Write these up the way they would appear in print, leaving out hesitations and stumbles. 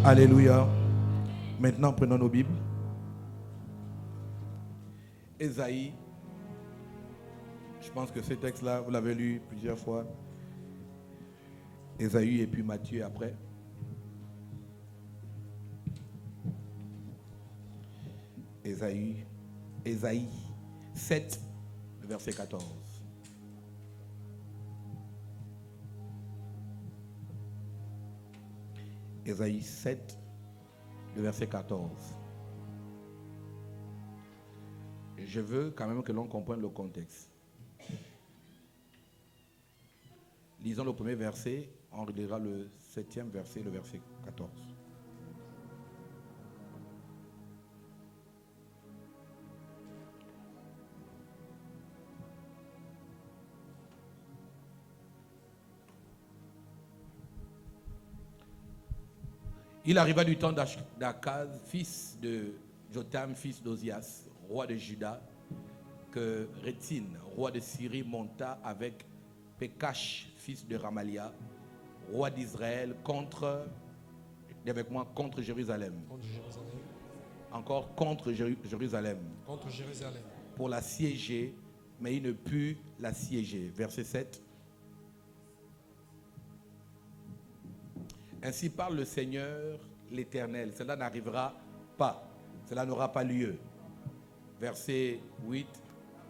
Alléluia. Maintenant, prenons nos Bibles. Ésaïe. Je pense que ce texte-là, vous l'avez lu plusieurs fois. Ésaïe et puis Matthieu après. Ésaïe 7, le verset 14. Ésaïe 7, le verset 14. Je veux quand même que l'on comprenne le contexte. Lisons le premier verset, on relira le 7e verset, le verset 14. Il arriva du temps d'Akaz, fils de Jotam, fils d'Ozias, roi de Juda, que Rétine, roi de Syrie, monta avec Pékash, fils de Ramalia, roi d'Israël, contre Jérusalem. Encore contre Jérusalem. Contre Jérusalem. Pour l'assiéger, mais il ne put l'assiéger. Verset 7. Ainsi parle le Seigneur, l'Éternel. Cela n'arrivera pas. Cela n'aura pas lieu. Verset 8.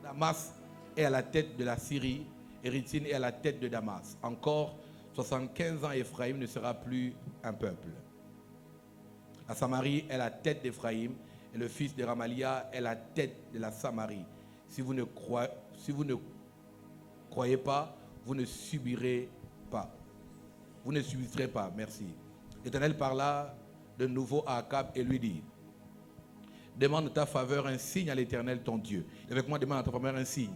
Damas est à la tête de la Syrie, et Rétine est à la tête de Damas. Encore 75 ans, Éphraïm ne sera plus un peuple. La Samarie est la tête d'Éphraïm, et le fils de Ramalia est la tête de la Samarie. Si vous ne croyez pas, vous ne subirez pas. Vous ne subirez pas, merci. L'Éternel parla de nouveau à Akab et lui dit: demande ta faveur un signe à l'Éternel ton Dieu. Et avec moi, demande à ta faveur un signe.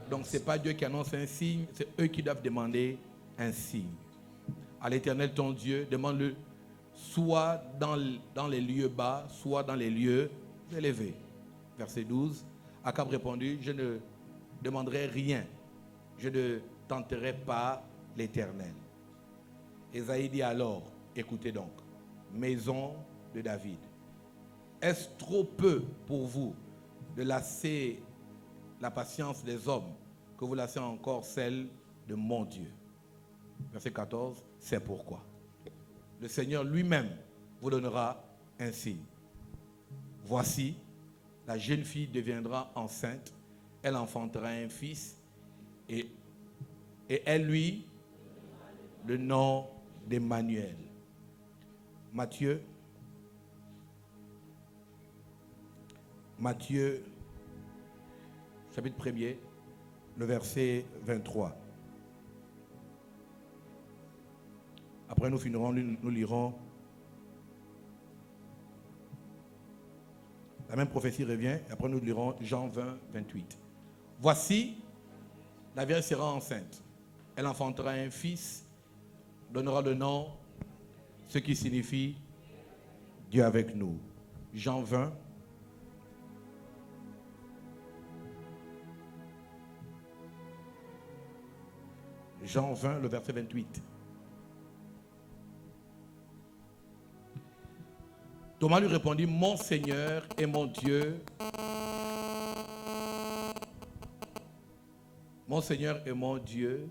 Donc ce n'est pas Dieu qui annonce un signe, c'est eux qui doivent demander un signe. À l'Éternel ton Dieu, demande-le soit dans les lieux bas, soit dans les lieux élevés. Verset 12. Akab répondit: je ne demanderai rien, je ne tenterai pas l'Éternel. Ésaïe dit alors: écoutez donc, maison de David, est-ce trop peu pour vous de lasser la patience des hommes que vous lassez encore celle de mon Dieu? Verset 14, c'est pourquoi le Seigneur lui-même vous donnera un signe. Voici, la jeune fille deviendra enceinte, elle enfantera un fils et elle lui le nom d'Emmanuel. Matthieu, chapitre 1er, le verset 23. Après nous finirons, nous lirons. La même prophétie revient, et après nous lirons Jean 20, 28. Voici, la Vierge sera enceinte. Elle enfantera un fils, donnera le nom, ce qui signifie Dieu avec nous. Jean 20. Jean 20, le verset 28. Thomas lui répondit: mon Seigneur et mon Dieu. Mon Seigneur et mon Dieu.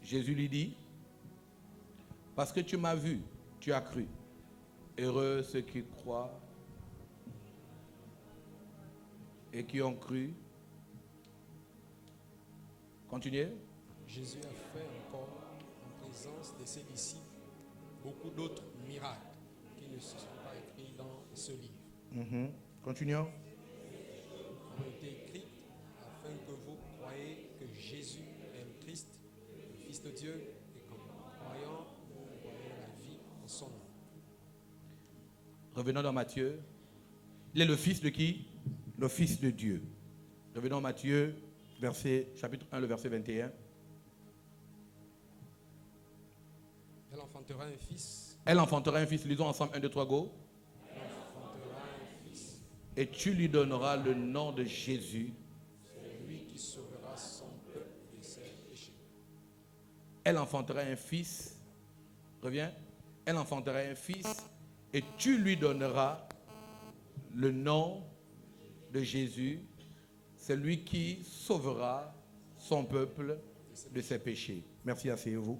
Jésus lui dit: parce que tu m'as vu, tu as cru. Heureux ceux qui croient et qui ont cru. Continuez. Jésus a fait encore, en présence de ses disciples, beaucoup d'autres miracles qui ne se sont pas écrits dans ce livre. Continuons. Ont été écrits afin que vous croyiez que Jésus est le Christ, le Fils de Dieu, et qu'en croyant, vous voyez la vie en son nom. Revenons dans Matthieu. Il est le fils de qui? Le fils de Dieu. Revenons à Matthieu, chapitre 1, le verset 21. Elle enfantera un fils. Elle enfantera un fils. Lisons ensemble 1, 2, 3, go. Elle enfantera un fils. Et tu lui donneras le nom de Jésus. C'est lui qui sauvera son peuple de ses péchés. Elle enfantera un fils. Reviens. elle enfantera un fils et tu lui donneras le nom de Jésus, celui qui sauvera son peuple de ses péchés. Merci, asseyez-vous.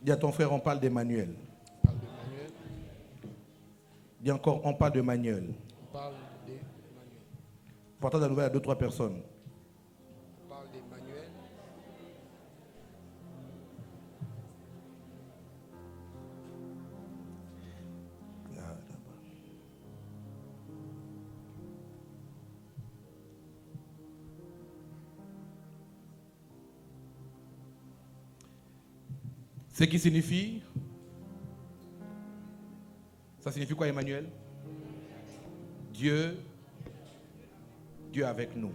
Dis à ton frère, on parle d'Emmanuel. On parle d'Emmanuel. Dis encore, on parle d'Emmanuel. On parle d'Emmanuel. Partage la nouvelle à 2-3 personnes. On parle d'Emmanuel. Ce qui signifie, ça signifie quoi, Emmanuel? Dieu avec nous.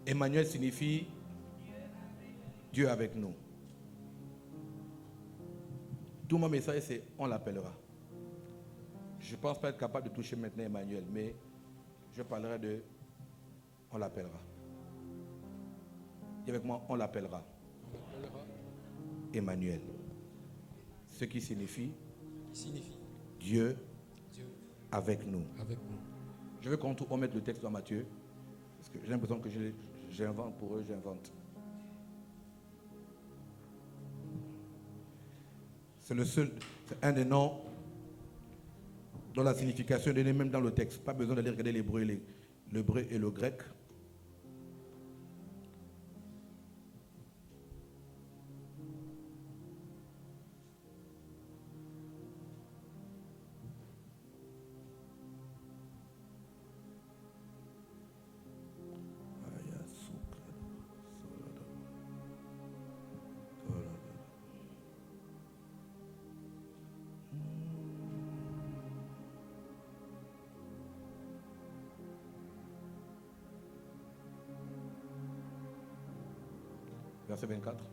Emmanuel signifie Dieu avec nous. Tout mon message, c'est on l'appellera. Je ne pense pas être capable de toucher maintenant Emmanuel, mais je parlerai de on l'appellera. Et avec moi, on l'appellera Emmanuel. Ce qui signifie Dieu avec nous. Je veux qu'on mette le texte dans Matthieu, parce que j'ai l'impression que j'invente pour eux, j'invente. C'est c'est un des noms dont la signification est donnée même dans le texte. Pas besoin d'aller regarder l'hébreu et le grec. Verset 24.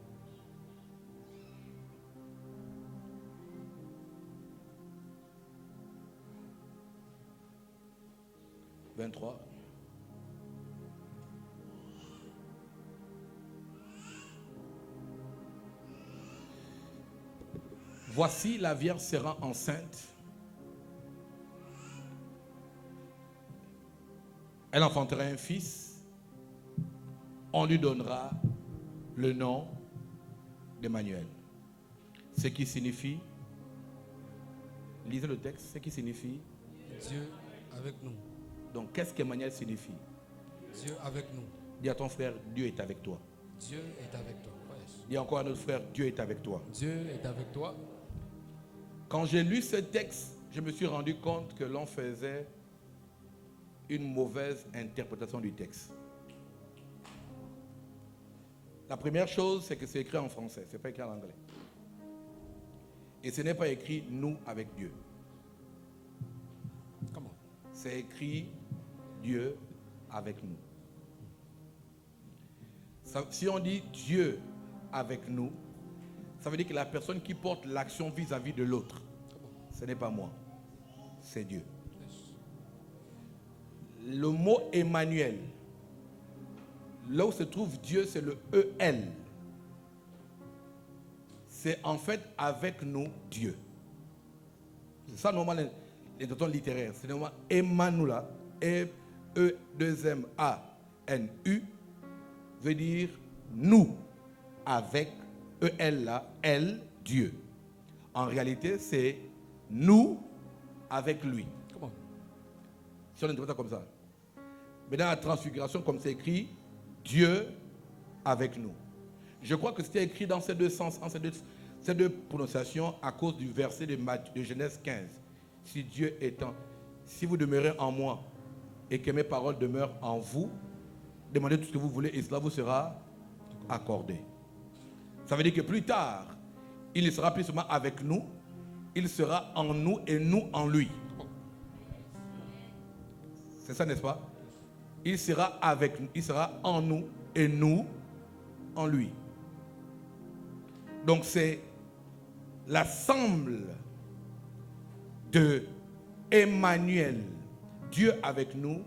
« 23. Voici la Vierge sera enceinte. Elle enfantera un fils. On lui donnera le nom d'Emmanuel. Ce qui signifie, lisez le texte, ce qui signifie Dieu avec nous. Donc qu'est-ce qu'Emmanuel signifie? Dieu avec nous. Dis à ton frère, Dieu est avec toi. Dieu est avec toi. Dis encore à notre frère, Dieu est avec toi. Dieu est avec toi. Quand j'ai lu ce texte, je me suis rendu compte que l'on faisait une mauvaise interprétation du texte. La première chose, c'est que c'est écrit en français, ce n'est pas écrit en anglais. Et ce n'est pas écrit « nous avec Dieu ». Comment? C'est écrit « Dieu avec nous ». Si on dit « Dieu avec nous », ça veut dire que la personne qui porte l'action vis-à-vis de l'autre, ce n'est pas moi, c'est Dieu. Le mot « Emmanuel », là où se trouve Dieu, c'est le E-L. C'est en fait avec nous Dieu. C'est ça normalement les notions littéraires. C'est normalement Emmanuel, E-2-M-A-N-U, veut dire nous avec E-L là, L, Dieu. En réalité, c'est nous avec lui. Comment? Si on interprète ça comme ça. Mais dans la transfiguration, comme c'est écrit, Dieu avec nous. Je crois que c'était écrit dans ces deux sens, en ces deux prononciations, à cause du verset de Genèse 15. Si Dieu étant, si vous demeurez en moi et que mes paroles demeurent en vous, demandez tout ce que vous voulez et cela vous sera accordé. Ça veut dire que plus tard, il ne sera plus seulement avec nous, il sera en nous et nous en lui. C'est ça, n'est-ce pas? Il sera avec nous, il sera en nous et nous en lui. Donc c'est l'ensemble de Emmanuel, Dieu avec nous,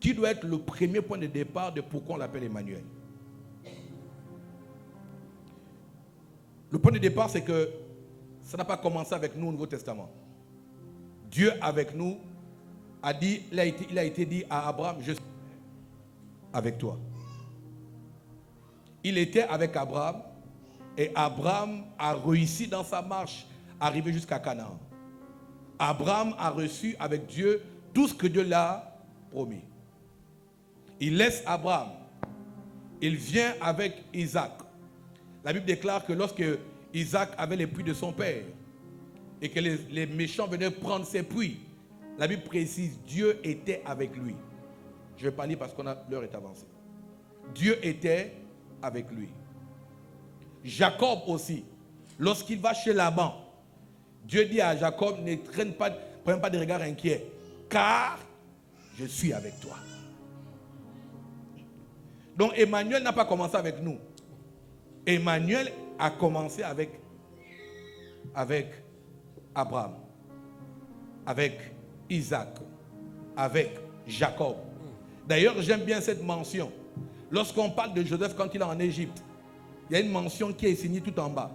qui doit être le premier point de départ de pourquoi on l'appelle Emmanuel. Le point de départ, c'est que ça n'a pas commencé avec nous au Nouveau Testament. Dieu avec nous a dit, il a été dit à Abraham, je suis avec toi. Il était avec Abraham et Abraham a réussi dans sa marche, arrivé jusqu'à Canaan. Abraham a reçu avec Dieu tout ce que Dieu l'a promis. Il laisse Abraham. Il vient avec Isaac. La Bible déclare que lorsque Isaac avait les puits de son père et que les méchants venaient prendre ses puits, la Bible précise, Dieu était avec lui. Je ne vais pas lire parce que l'heure est avancée. Dieu était avec lui. Jacob aussi, lorsqu'il va chez Laban, Dieu dit à Jacob, ne prends pas de regard inquiet, car je suis avec toi. Donc Emmanuel n'a pas commencé avec nous. Emmanuel a commencé avec Abraham, avec Isaac, avec Jacob. D'ailleurs, j'aime bien cette mention. Lorsqu'on parle de Joseph quand il est en Égypte, il y a une mention qui est signée tout en bas.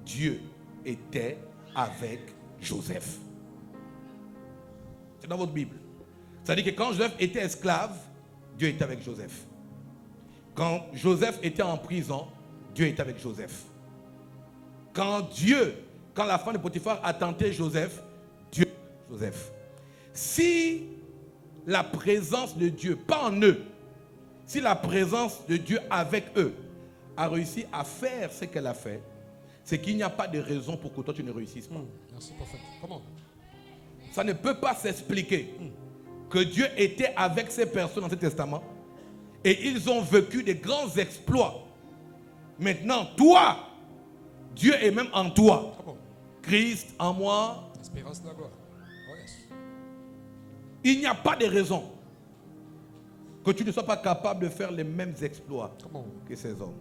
Dieu était avec Joseph. C'est dans votre Bible. Ça dit que quand Joseph était esclave, Dieu était avec Joseph. Quand Joseph était en prison, Dieu était avec Joseph. Quand la femme de Potiphar a tenté Joseph, Dieu était avec Joseph. Si la présence de Dieu, pas en eux, si la présence de Dieu avec eux a réussi à faire ce qu'elle a fait, c'est qu'il n'y a pas de raison pour que toi tu ne réussisses pas. Merci, prophète. Comment? Ça ne peut pas s'expliquer que Dieu était avec ces personnes dans ce testament et ils ont vécu des grands exploits. Maintenant, toi, Dieu est même en toi. Comment? Christ en moi. Espérance de la gloire. Oh yes. Il n'y a pas de raison que tu ne sois pas capable de faire les mêmes exploits que ces hommes.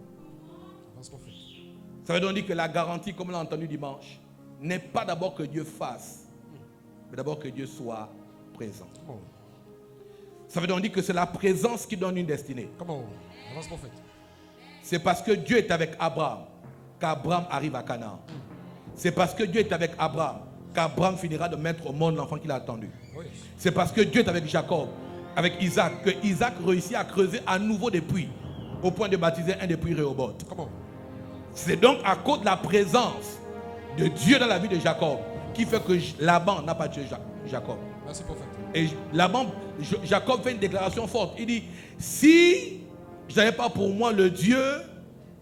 Avance, prophète. Ça veut donc dire que la garantie, comme on l'a entendu dimanche, n'est pas d'abord que Dieu fasse, mais d'abord que Dieu soit présent. Ça veut donc dire que c'est la présence qui donne une destinée. Comment? Avance, prophète. C'est parce que Dieu est avec Abraham qu'Abraham arrive à Canaan. C'est parce que Dieu est avec Abraham qu'Abraham finira de mettre au monde l'enfant qu'il a attendu. Oui. C'est parce que Dieu est avec Jacob, avec Isaac, que Isaac réussit à creuser à nouveau des puits, au point de baptiser un des puits Rehoboth. Comment? C'est donc à cause de la présence de Dieu dans la vie de Jacob qui fait que Laban n'a pas tué Jacob. Merci, prophète. Et Jacob fait une déclaration forte. Il dit, si je n'avais pas pour moi le Dieu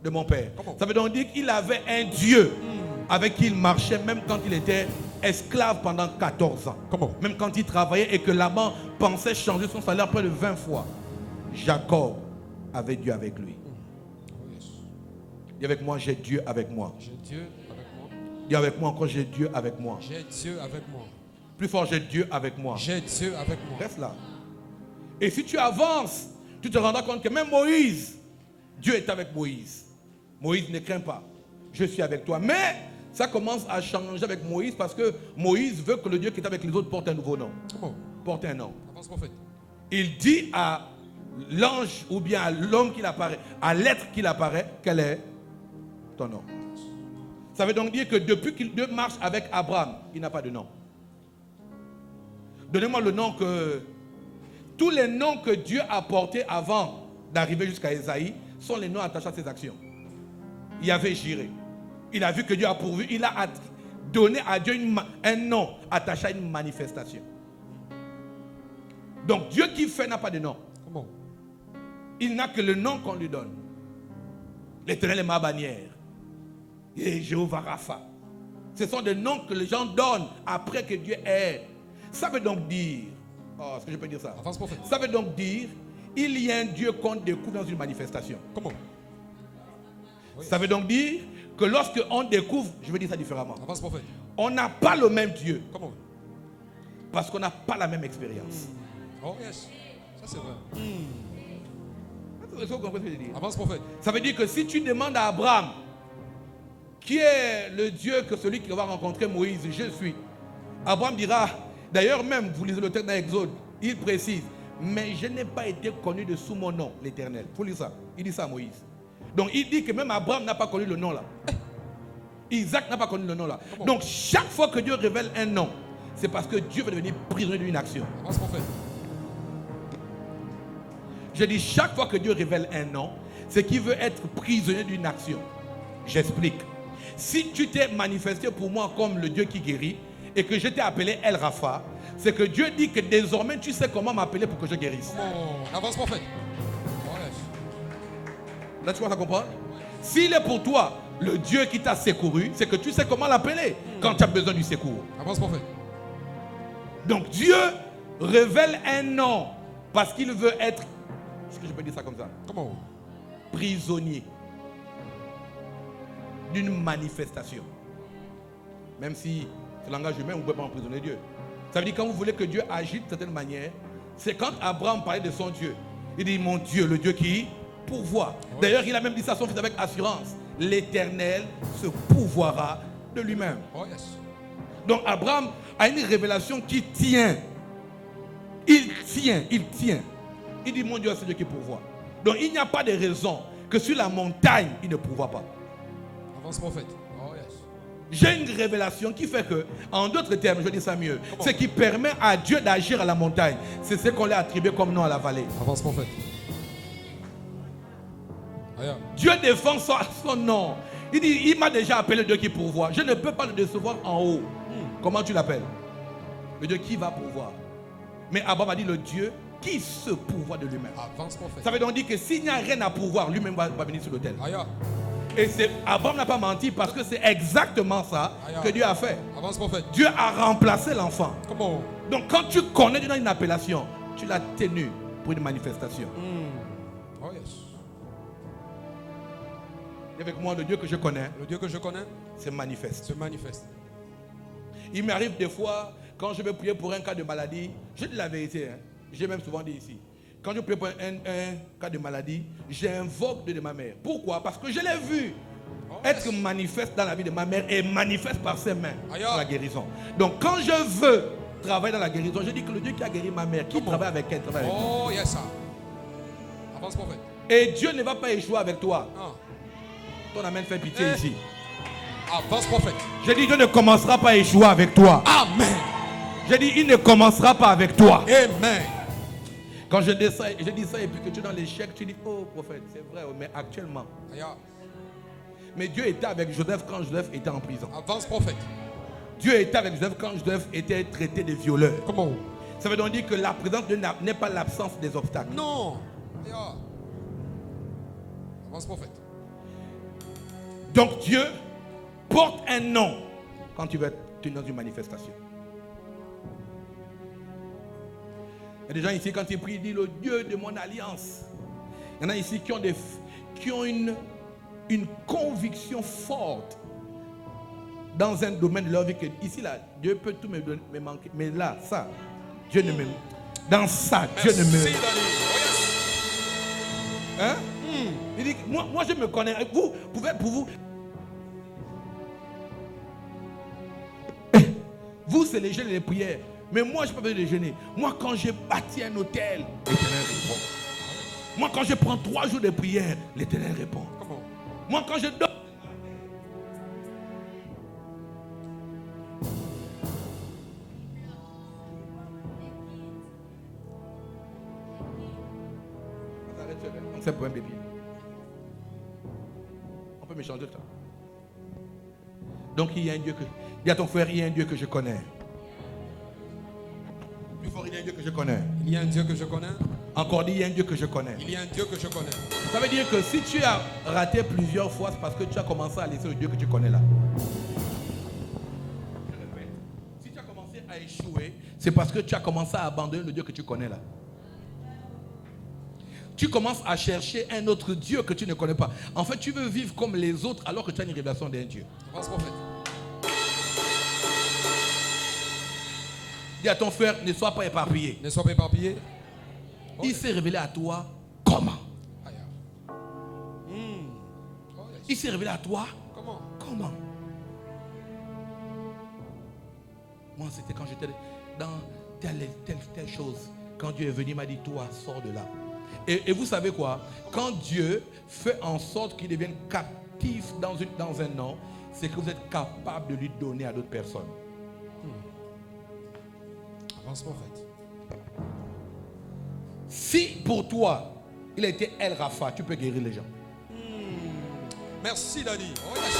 de mon père. Comment? Ça veut donc dire qu'il avait un Dieu avec qui il marchait même quand il était esclave pendant 14 ans. Comment? Même quand il travaillait et que Laban pensait changer son salaire près de 20 fois. Jacob avait Dieu avec lui. Oh yes. Dis avec moi, j'ai Dieu avec moi. J'ai Dieu avec moi. Dis avec moi encore, j'ai Dieu avec moi. J'ai Dieu avec moi. Plus fort, j'ai Dieu avec moi. J'ai Dieu avec moi. Reste là. Et si tu avances, tu te rendras compte que même Moïse, Dieu est avec Moïse. Moïse ne craint pas. Je suis avec toi. Mais ça commence à changer avec Moïse parce que Moïse veut que le Dieu qui est avec les autres porte un nouveau nom. Comment? Porte un nom. Avance, prophète. Il dit à l'ange ou bien à l'homme qu'il apparaît, à l'être qu'il apparaît, quel est ton nom? Ça veut donc dire que depuis qu'il marche avec Abraham, il n'a pas de nom. Donnez-moi le nom que... Tous les noms que Dieu a portés avant d'arriver jusqu'à Ésaïe sont les noms attachés à ses actions. Il y avait Jiré. Il a vu que Dieu a pourvu. Il a donné à Dieu un nom attaché à une manifestation. Donc Dieu qui fait n'a pas de nom. Comment? Il n'a que le nom qu'on lui donne. L'Éternel est ma bannière. Et Jéhovah Rapha. Ce sont des noms que les gens donnent après que Dieu est. Ça veut donc dire... Oh, est-ce que je peux dire ça? Avance, prophète. Ça veut donc dire, il y a un Dieu qu'on découvre dans une manifestation. Comment? Oui. Ça veut donc dire que lorsque on découvre, je vais dire ça différemment. Avance, prophète. On n'a pas le même Dieu Comment? parce qu'on n'a pas la même expérience. Oh yes. Ça c'est vrai. Est-ce que vous comprenez ce que je dis? Avance, prophète. Ça veut dire que si tu demandes à Abraham, qui est le Dieu que celui qui va rencontrer Moïse, je suis. Abraham dira, d'ailleurs même, vous lisez le texte dans Exode, il précise, mais je n'ai pas été connu de sous mon nom, l'Éternel. Il faut lire ça. Il dit ça à Moïse. Donc il dit que même Abraham n'a pas connu le nom là. Isaac n'a pas connu le nom là. Donc chaque fois que Dieu révèle un nom, c'est parce que Dieu veut devenir prisonnier d'une action. Avance, prophète. Je dis chaque fois que Dieu révèle un nom, c'est qu'il veut être prisonnier d'une action. J'explique. Si tu t'es manifesté pour moi comme le Dieu qui guérit et que je t'ai appelé El Rapha, c'est que Dieu dit que désormais tu sais comment m'appeler pour que je guérisse. Oh, avance, prophète. Là tu vas comprendre? S'il est pour toi le Dieu qui t'a secouru, c'est que tu sais comment l'appeler quand tu as besoin du secours. Avance, prophète. Donc Dieu révèle un nom parce qu'il veut être, est-ce que je peux dire ça comme ça? Comment? Prisonnier d'une manifestation. Même si c'est langage humain, on ne peut pas emprisonner Dieu. Ça veut dire quand vous voulez que Dieu agisse de certaine manière, c'est quand Abraham parlait de son Dieu. Il dit mon Dieu, le Dieu qui pourvoit. D'ailleurs, il a même dit ça à son fils avec assurance. L'Éternel se pourvoira de lui-même. Oh, yes. Donc Abraham a une révélation qui tient. Il tient. Il dit mon Dieu, c'est Dieu qui pourvoit. Donc il n'y a pas de raison que sur la montagne, il ne pourvoit pas. Avance, prophète. Oh, yes. J'ai une révélation qui fait que, en d'autres termes, je dis ça mieux, ce qui permet à Dieu d'agir à la montagne, c'est ce qu'on lui a attribué comme nom à la vallée. Avance, prophète. Aïe. Dieu défend son nom. Il dit, il m'a déjà appelé le Dieu qui pourvoit. Je ne peux pas le décevoir en haut. Comment tu l'appelles? Le Dieu qui va pourvoir. Mais Abraham a dit le Dieu qui se pourvoit de lui-même. Avance, prophète. Ça veut donc dire que s'il n'y a rien à pourvoir, lui-même va venir sur l'autel. Aïe. Et Abraham n'a pas menti parce que c'est exactement ça que Dieu a fait. Avance, prophète. Dieu a remplacé l'enfant. Comment? Donc quand tu connais une appellation, tu l'as tenu pour une manifestation. Oh, yes. Et avec moi, le Dieu que je connais, Le Dieu que je connais c'est manifeste. se manifeste. Il m'arrive des fois, quand je vais prier pour un cas de maladie, je dis la vérité, hein, j'ai même souvent dit ici. Quand je prie pour un cas de maladie, j'invoque Dieu de ma mère. Pourquoi? Parce que je l'ai vu être manifeste dans la vie de ma mère et manifeste par ses mains dans la guérison. Donc quand je veux travailler dans la guérison, je dis que le Dieu qui a guéri ma mère, qui travaille avec elle, travaille avec moi. Oh, yes, ça. Avance, prophète. Et Dieu ne va pas échouer avec toi. Ah. Ton amen fait pitié ici. Avance, prophète. Je dis Dieu ne commencera pas à échouer avec toi. Amen. Je dis il ne commencera pas avec toi. Amen. Quand je dis ça et puis que tu es dans l'échec, tu dis oh prophète, c'est vrai, mais actuellement. Aïe. Mais Dieu était avec Joseph quand Joseph était en prison. Avance, prophète. Dieu était avec Joseph quand Joseph était traité de violeur. Comment? Ça veut donc dire que la présence de Dieu n'est pas l'absence des obstacles. Non. Aïe. Avance, prophète. Donc Dieu porte un nom quand tu veux tenir dans une manifestation. Il y a des gens ici, quand ils prient, ils disent le Dieu de mon alliance. Il y en a ici qui ont une conviction forte dans un domaine de leur vie que ici, là, Dieu peut tout me manquer. Mais là, ça, Dieu ne me... Dans ça, Dieu ne me... Hein? Il dit, moi, je me connais. Vous pouvez, pour vous... Vous, c'est les jeûnes et les prières. Mais moi, je ne peux pas déjeuner. Moi, quand j'ai bâti un hôtel, l'Éternel répond. Moi, quand je prends 3 jours de prière, l'Éternel répond. Comment? Moi, quand je dors... Donc, c'est pour un bébé. On peut m'échanger ça. Donc, il y a un Dieu que... Dis à ton frère, il y a un Dieu que je connais. Plus fort, il y a un Dieu que je connais. Il y a un Dieu que je connais. Encore dit, il y a un Dieu que je connais. Il y a un Dieu que je connais. Ça veut dire que si tu as raté plusieurs fois, c'est parce que tu as commencé à laisser le Dieu que tu connais là. Je répète. Si tu as commencé à échouer, c'est parce que tu as commencé à abandonner le Dieu que tu connais là. Tu commences à chercher un autre Dieu que tu ne connais pas. En fait, tu veux vivre comme les autres alors que tu as une révélation d'un Dieu. Avance, prophète. Dis à ton frère, ne sois pas éparpillé. Ne sois pas éparpillé. Oh, Il s'est révélé à toi comment? Aïe. Oh, yes. Il s'est révélé à toi Comment? comment? Moi, c'était quand j'étais dans telle chose. Quand Dieu est venu, il m'a dit, toi, sors de là. Et vous savez quoi? Quand Dieu fait en sorte qu'il devienne captif dans un nom, c'est que vous êtes capable de lui donner à d'autres personnes. Avance, prophète. Si pour toi, il a été El Rafa, tu peux guérir les gens. Merci, Daddy. Oh, yes.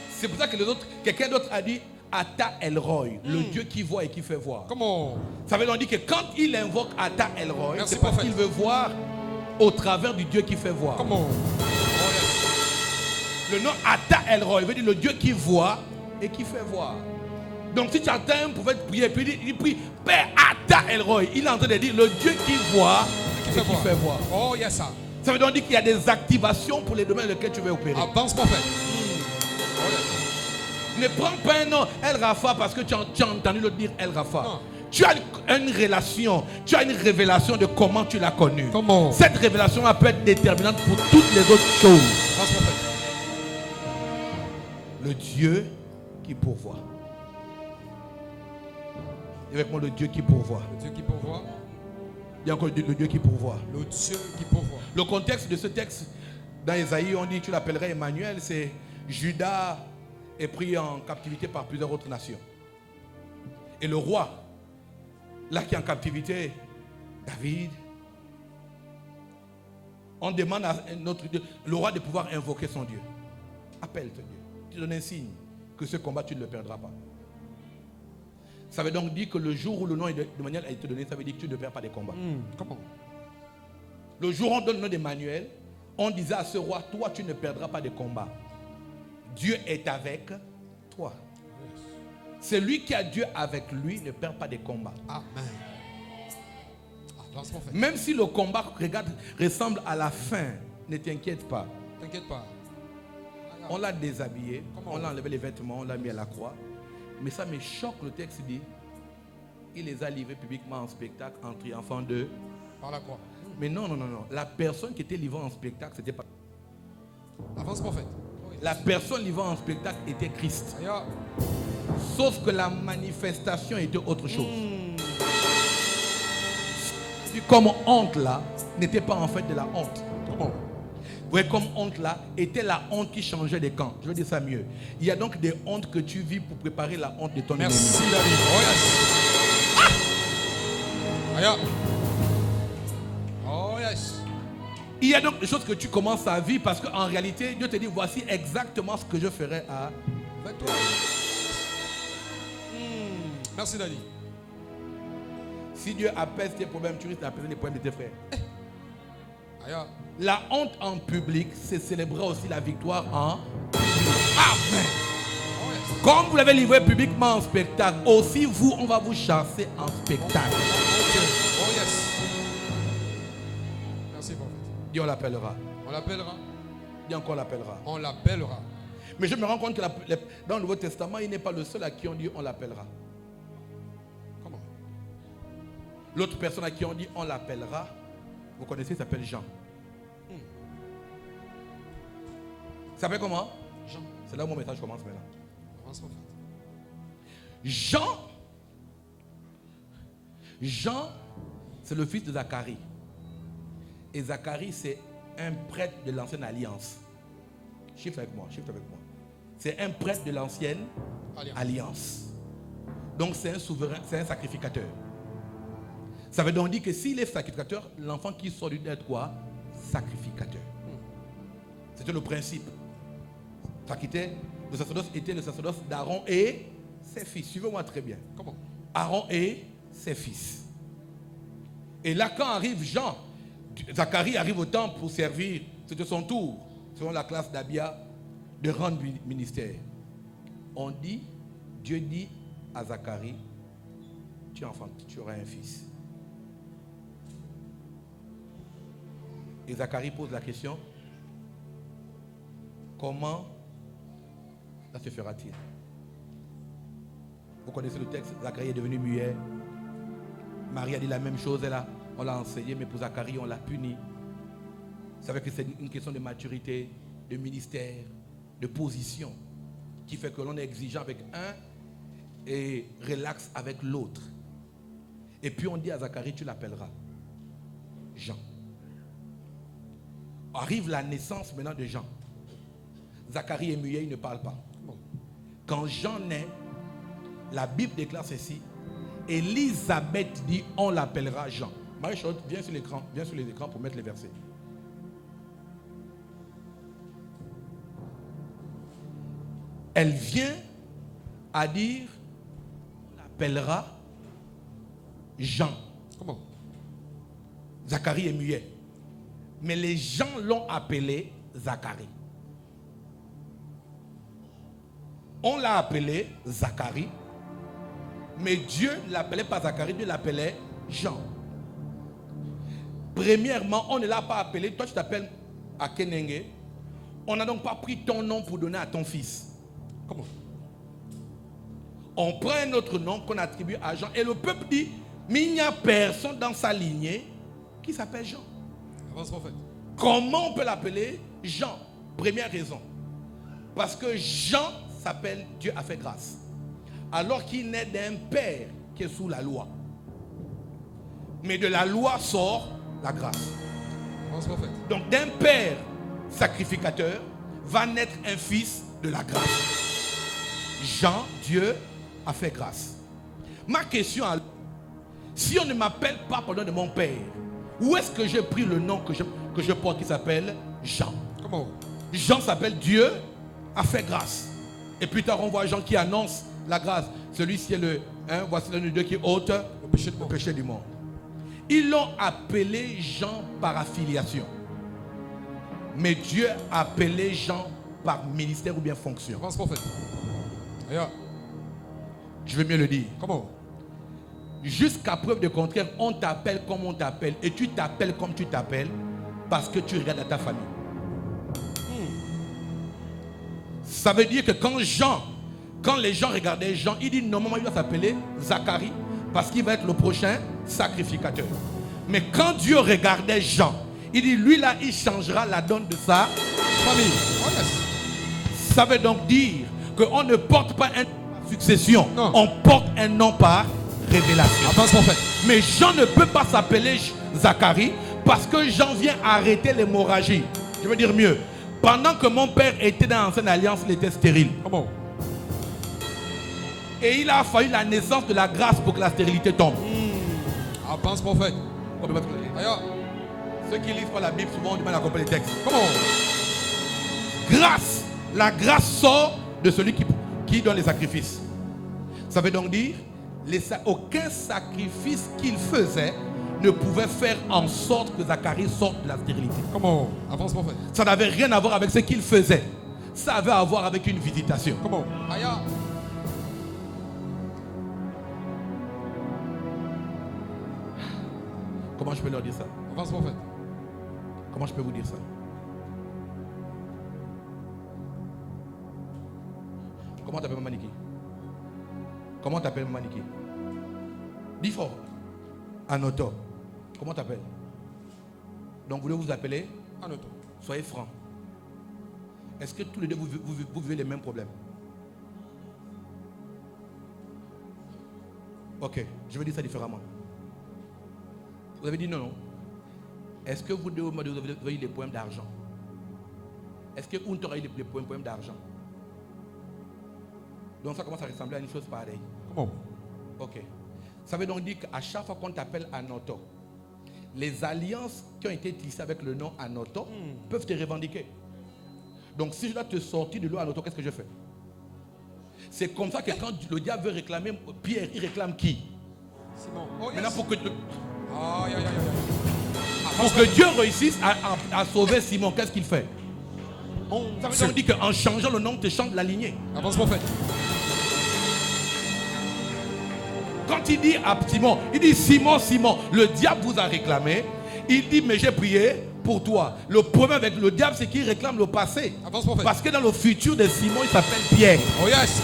C'est pour ça que quelqu'un d'autre a dit Ata El Roy, le Dieu qui voit et qui fait voir. Comment? Ça veut dire que quand il invoque Ata El Roy, Merci, c'est parce prophète. qu'il veut voir au travers du Dieu qui fait voir. Comment? Oh, yes. Le nom Ata El Roy veut dire le Dieu qui voit et qui fait voir. Donc si tu attends un prophète prier, puis il prie Père Ata El Roy, il est en train de dire le Dieu qui voit et qui fait voir. Oh, yes, ça. Ça veut donc dire qu'il y a des activations pour les domaines dans lesquels tu veux opérer. Avance, prophète. Oh, yes. Ne prends pas un nom El Rafa parce que tu as entendu l'autre dire El Rafa. Non. Tu as une relation, tu as une révélation de comment tu l'as connu. Comment? Cette révélation peut être déterminante pour toutes les autres choses. Avance, prophète. Le Dieu qui pourvoit. Dis avec moi le Dieu qui pourvoit. Le Dieu qui pourvoit. Il y a encore le Dieu qui pourvoit. Le Dieu qui pourvoit. Le contexte de ce texte, dans Ésaïe, on dit tu l'appellerais Emmanuel, c'est Judas est pris en captivité par plusieurs autres nations. Et le roi, là qui est en captivité, David, on demande à notre Dieu, le roi de pouvoir invoquer son Dieu. Appelle ce Dieu. Tu donnes un signe que ce combat, tu ne le perdras pas. Ça veut donc dire que le jour où le nom de Emmanuel a été donné, ça veut dire que tu ne perds pas des combats. Comment? Le jour où on donne le nom d'Emmanuel, on disait à ce roi, toi tu ne perdras pas de combats. Dieu est avec toi. Celui qui a Dieu avec lui ne perd pas de combats. Amen. Avance, prophète. Même si le combat ressemble à la fin, ne t'inquiète pas. T'inquiète pas. On l'a déshabillé, Comment? on l'a enlevé les vêtements, on l'a mis à la croix. Mais ça me choque, le texte dit, il les a livrés publiquement en spectacle en triomphant d'eux. Par la croix. Mais non. La personne qui était livrée en spectacle, c'était pas... Avance, prophète. Oh, yes. La personne livrée en spectacle était Christ. Aïe. Sauf que la manifestation était autre chose. Comme honte là, n'était pas en fait de la honte. Comment? Vous voyez, comme honte là, était la honte qui changeait des camps. Je veux dire ça mieux. Il y a donc des hontes que tu vis pour préparer la honte de ton ennemi. Merci, David. Oh, yes. Aïe. Oh, yes. Il y a donc des choses que tu commences à vivre parce qu'en réalité, Dieu te dit, voici exactement ce que je ferai à... Avec toi. Merci, David. Si Dieu apaise tes problèmes, tu risques d'apaiser les problèmes de tes frères. Aïe. La honte en public, c'est célébrer aussi la victoire en public. Amen. Oh, yes. Comme vous l'avez livré publiquement en spectacle, aussi vous, on va vous chasser en spectacle. Ok. Oh, yes. Merci, prophète. Dis on l'appellera. On l'appellera. Dis encore on l'appellera. On l'appellera. Mais je me rends compte que dans le Nouveau Testament, il n'est pas le seul à qui on dit on l'appellera. Comment? L'autre personne à qui on dit on l'appellera, vous connaissez, il s'appelle Jean. Il s'appelle comment? Jean. C'est là où mon message commence maintenant. Avance, prophète. Jean, c'est le fils de Zacharie. Et Zacharie, c'est un prêtre de l'ancienne alliance. Chiffre avec moi. C'est un prêtre de l'ancienne alliance. Donc c'est un souverain, c'est un sacrificateur. Ça veut donc dire que s'il est sacrificateur, l'enfant qui sort du être quoi? Sacrificateur. C'était le principe. Le sacerdoce était le sacerdoce d'Aaron et ses fils. Suivez-moi très bien. Comment? Aaron et ses fils. Et là, quand arrive Jean, Zacharie arrive au temple pour servir. C'était son tour, selon la classe d'Abia, de rendre ministère. On dit, Dieu dit à Zacharie, tu es enfant, tu auras un fils. Et Zacharie pose la question, comment ça se fera-t-il? Vous connaissez le texte, Zacharie est devenu muet. Marie a dit la même chose, on l'a enseigné, mais pour Zacharie, on l'a puni. Vous savez que c'est une question de maturité, de ministère, de position, qui fait que l'on est exigeant avec un et relax avec l'autre. Et puis on dit à Zacharie, tu l'appelleras Jean. Arrive la naissance maintenant de Jean. Zacharie est muet, il ne parle pas. Quand Jean naît, la Bible déclare ceci. Élisabeth dit, on l'appellera Jean. Marie-Charlotte, viens sur l'écran, viens sur les écrans pour mettre les versets. Elle vient à dire, on l'appellera Jean. Comment? Zacharie est muet. Mais les gens l'ont appelé Zacharie. On l'a appelé Zacharie. Mais Dieu ne l'appelait pas Zacharie, Dieu l'appelait Jean. Premièrement, on ne l'a pas appelé, toi tu t'appelles Akenenge. On n'a donc pas pris ton nom pour donner à ton fils. Comment? On prend un autre nom qu'on attribue à Jean. Et le peuple dit, mais il n'y a personne dans sa lignée qui s'appelle Jean. Avance, prophète. Comment on peut l'appeler Jean? Première raison. Parce que Jean s'appelle Dieu a fait grâce. Alors qu'il naît d'un père qui est sous la loi. Mais de la loi sort la grâce. Avance, prophète. Donc d'un père sacrificateur va naître un fils de la grâce. Jean, Dieu a fait grâce. Ma question, si on ne m'appelle pas pendant de mon père, où est-ce que j'ai pris le nom que je porte qui s'appelle Jean? Comment? Jean s'appelle Dieu a fait grâce. Et plus tard on voit Jean qui annonce la grâce. Celui-ci est le voici l'un de Dieu qui ôte le péché du monde. Ils l'ont appelé Jean par affiliation. Mais Dieu a appelé Jean par ministère ou bien fonction. Avance, prophète. Aïe. Je vais mieux le dire. Comment? Jusqu'à preuve de contraire, on t'appelle comme on t'appelle. Et tu t'appelles comme tu t'appelles parce que tu regardes à ta famille. Ça veut dire que quand les gens regardaient Jean, ils disent normalement il va s'appeler Zacharie parce qu'il va être le prochain sacrificateur. Mais quand Dieu regardait Jean, il dit lui là il changera la donne de sa famille. Oh yes. Ça veut donc dire qu'on ne porte pas un nom par succession, non. On porte un nom par révélation. Avance, prophète. Mais Jean ne peut pas s'appeler Zacharie parce que Jean vient arrêter l'hémorragie. Je veux dire mieux. Pendant que mon père était dans l'ancienne alliance, il était stérile. Comment? Et il a fallu la naissance de la grâce pour que la stérilité tombe. Avance, prophète. Aïe. Ceux qui lisent pas la Bible, souvent ont du mal à comprendre les textes. Comment? Grâce. La grâce sort de celui qui donne les sacrifices. Ça veut donc dire aucun sacrifice qu'il faisait ne pouvait faire en sorte que Zacharie sorte de la stérilité. Comment? Avance, prophète. Ça n'avait rien à voir avec ce qu'il faisait. Ça avait à voir avec une visitation. Comment? Aïe. Comment je peux leur dire ça? Avance, prophète. Comment je peux vous dire ça? Comment t'appelles Maman Niki? Comment t'appelles Maman Niki? Dis fort. Anoto. Comment t'appelles? Donc vous vous appelez Anoto. Soyez francs. Est-ce que tous les deux vous vivez les mêmes problèmes? Ok, je vais dire ça différemment. Vous avez dit non. Est-ce que vous avez eu des problèmes d'argent? Est-ce que vous aurez eu des problèmes d'argent? Donc ça commence à ressembler à une chose pareille. Comment? Ok. Ça veut donc dire qu'à chaque fois qu'on t'appelle Anoto, les alliances qui ont été tissées avec le nom Anoto peuvent te revendiquer. Donc si je dois te sortir de l'eau Anoto, qu'est-ce que je fais? C'est comme ça que quand le diable veut réclamer Pierre, il réclame qui? Simon. Oh, yes. Maintenant pour que Aïe. pour que Dieu réussisse à sauver Simon, qu'est-ce qu'il fait? Ça veut donc dire qu'en changeant le nom, tu changes la lignée. Avance, prophète. Quand il dit à Simon, il dit Simon, le diable vous a réclamé. Il dit mais j'ai prié pour toi. Le problème avec le diable, c'est qu'il réclame le passé. Avance, prophète. Parce que dans le futur de Simon, il s'appelle Pierre. Oh yes.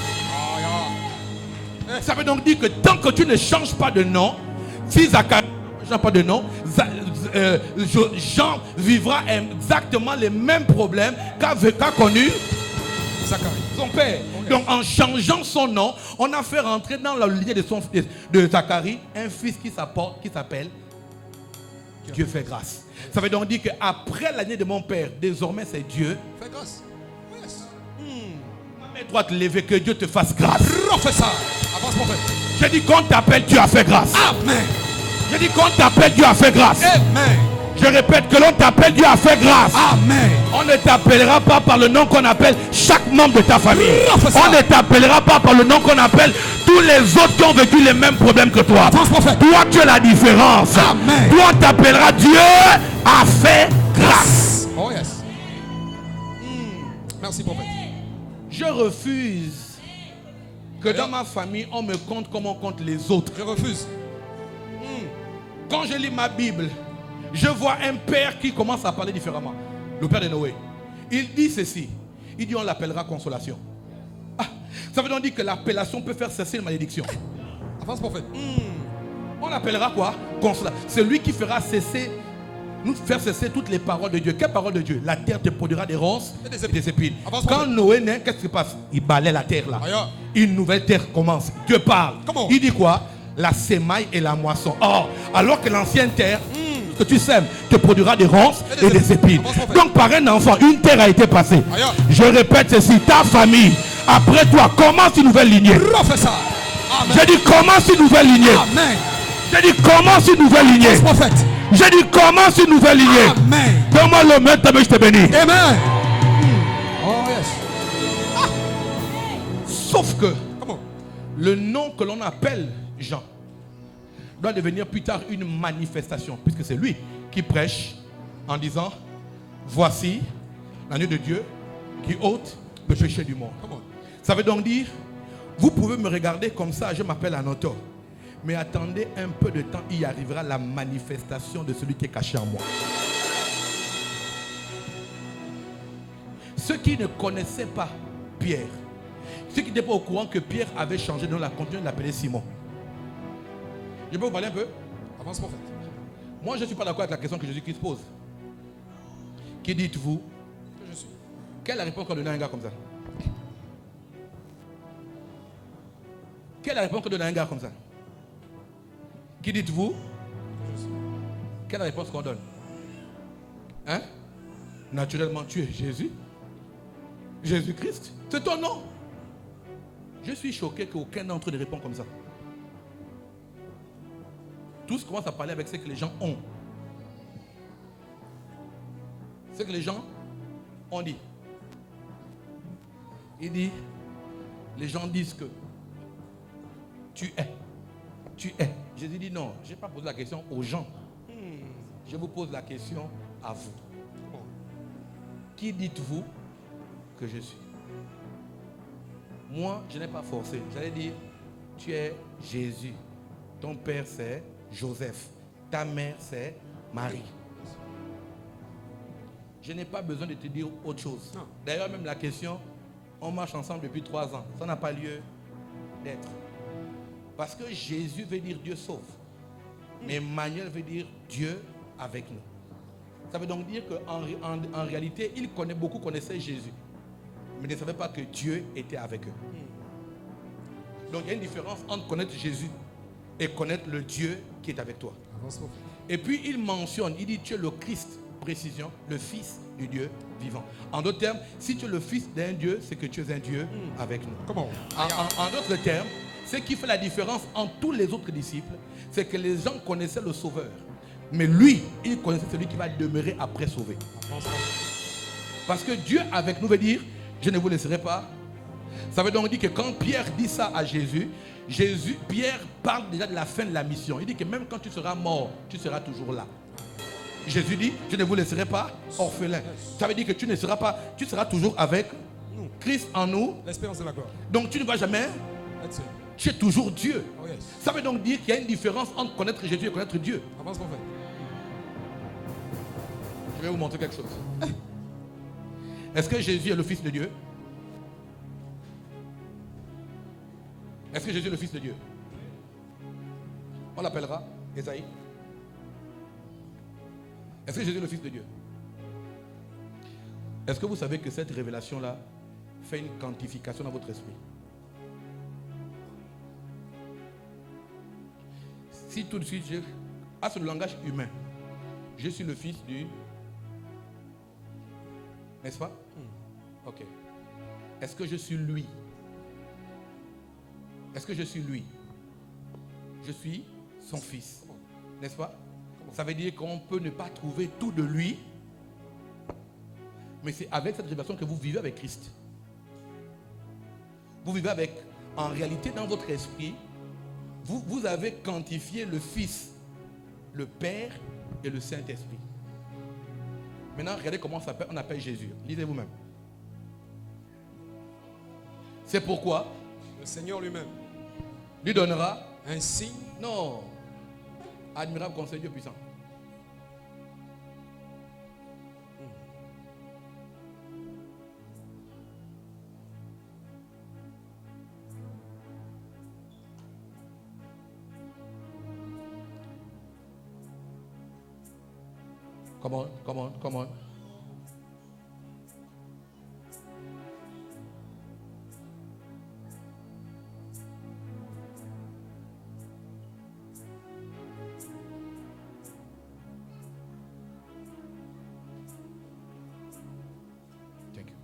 Ça veut donc dire que tant que tu ne changes pas de nom, si Zacharie ne change pas de nom, Jean vivra exactement les mêmes problèmes qu'a connu Zacharie. son père. yes. Donc en changeant son nom, on a fait rentrer dans la lignée de Zacharie un fils qui s'appelle Dieu fait grâce. Ça veut donc dire qu'après l'année de mon père, désormais c'est Dieu. Fais grâce. Yes. Mets droite levée, que Dieu te fasse grâce. Professeur. Avance, prophète. J'ai dit qu'on t'appelle, Dieu a fait grâce. Amen. J'ai dit qu'on t'appelle, Dieu a fait grâce. Amen. Je répète que l'on t'appelle, Dieu a fait grâce. Amen. On ne t'appellera pas par le nom qu'on appelle chaque membre de ta famille. Professeur. On ne t'appellera pas par le nom qu'on appelle tous les autres qui ont vécu les mêmes problèmes que toi. Avance, prophète. Toi, tu es la différence. Amen. Toi, on t'appellera Dieu a fait grâce. Oh yes. Merci, prophète. Je refuse que dans ma famille, on me compte comme on compte les autres. Je refuse. Quand je lis ma Bible, je vois un père qui commence à parler différemment. Le père de Noé. Il dit ceci. Il dit on l'appellera consolation. Ah, ça veut donc dire que l'appellation peut faire cesser une malédiction. Avance, prophète. On l'appellera quoi? Consolation. C'est lui qui fera cesser, nous faire cesser toutes les paroles de Dieu. Quelle parole de Dieu? La terre te produira des ronces et des épines. Avance, Quand prophète. Noé naît, qu'est-ce qui se passe? Il balaie la terre là. Aïe. Une nouvelle terre commence. Dieu parle. Comment? Il dit quoi? La sémaille et la moisson. Or, alors que l'ancienne terre que tu sèmes te produira des ronces et des épines. Donc par un enfant, une terre a été passée. Aïe. Je répète ceci, ta famille, après toi, commence une nouvelle lignée. Professeur. Amen. J'ai dit commence une nouvelle lignée. Amen. J'ai dit commence une nouvelle lignée. Avance, prophète. J'ai dit commence une nouvelle lignée. Amen. Donne-moi le maître, je te bénis. Amen. Oh yes. Sauf que Comment? le nom que l'on appelle Jean doit devenir plus tard une manifestation, puisque c'est lui qui prêche en disant voici l'agneau de Dieu qui ôte le péché du monde. Comment? Ça veut donc dire, vous pouvez me regarder comme ça, je m'appelle Anoto, mais attendez un peu de temps, il y arrivera la manifestation de celui qui est caché en moi. Ceux qui ne connaissaient pas Pierre, ceux qui n'étaient pas au courant que Pierre avait changé de nom, la continué de l'appeler Simon. Je peux vous parler un peu? Avance, prophète. Moi, je ne suis pas d'accord avec la question que Jésus-Christ pose. Qui dites-vous? Que je suis. Quelle est la réponse qu'on donne à un gars comme ça? Quelle est la réponse qu'on donne à un gars comme ça? Qui dites-vous? Quelle est la réponse qu'on donne? Hein? Naturellement, tu es Jésus. Jésus-Christ. C'est ton nom. Je suis choqué qu'aucun d'entre eux ne répond comme ça. Tous commencent à parler avec ce que les gens ont. Ce que les gens ont dit. Il dit, les gens disent que tu es. Tu es. Jésus dit non, je n'ai pas posé la question aux gens. Je vous pose la question à vous. Qui dites-vous que je suis? Moi, je n'ai pas forcé. J'allais dire, tu es Jésus. Ton père, c'est Joseph. Ta mère, c'est Marie. Je n'ai pas besoin de te dire autre chose. D'ailleurs, même la question, on marche ensemble depuis 3 ans. Ça n'a pas lieu d'être. Parce que Jésus veut dire Dieu sauve. Mais Emmanuel veut dire Dieu avec nous. Ça veut donc dire qu'en réalité, beaucoup connaissaient Jésus. Mais ne savaient pas que Dieu était avec eux. Donc il y a une différence entre connaître Jésus et connaître le Dieu qui est avec toi. Et puis il mentionne, il dit tu es le Christ, précision, le Fils du Dieu vivant. En d'autres termes, si tu es le Fils d'un Dieu, c'est que tu es un Dieu avec nous. Comment? En d'autres termes, ce qui fait la différence entre tous les autres disciples, c'est que les gens connaissaient le Sauveur. Mais lui, il connaissait celui qui va demeurer après sauver. Parce que Dieu avec nous veut dire, je ne vous laisserai pas. Ça veut donc dire que quand Pierre dit ça à Jésus, Pierre parle déjà de la fin de la mission. Il dit que même quand tu seras mort, tu seras toujours là. Jésus dit, je ne vous laisserai pas orphelin. Ça veut dire que tu ne seras pas, tu seras toujours avec nous. Christ en nous. L'espérance de la gloire. Donc tu ne vas jamais. Tu es toujours Dieu. Oh yes. Ça veut donc dire qu'il y a une différence entre connaître Jésus et connaître Dieu. Avance, prophète. Je vais vous montrer quelque chose. Est-ce que Jésus est le Fils de Dieu? Est-ce que Jésus est le Fils de Dieu? On l'appellera Esaïe. Est-ce que Jésus est le Fils de Dieu? Est-ce que vous savez que cette révélation-là fait une quantification dans votre esprit. Si tout de suite, à ce langage humain, je suis le fils du... N'est-ce pas? Ok. Est-ce que je suis lui? Est-ce que je suis lui? Je suis son fils. N'est-ce pas? Ça veut dire qu'on peut ne pas trouver tout de lui, mais c'est avec cette révélation que vous vivez avec Christ. Vous vivez avec, en réalité, dans votre esprit, vous avez quantifié le Fils, le Père et le Saint-Esprit. Maintenant, regardez comment on appelle Jésus. Lisez vous-même. C'est pourquoi le Seigneur lui-même lui donnera un signe. Non. Admirable conseil, Dieu puissant. Come on. Thank you.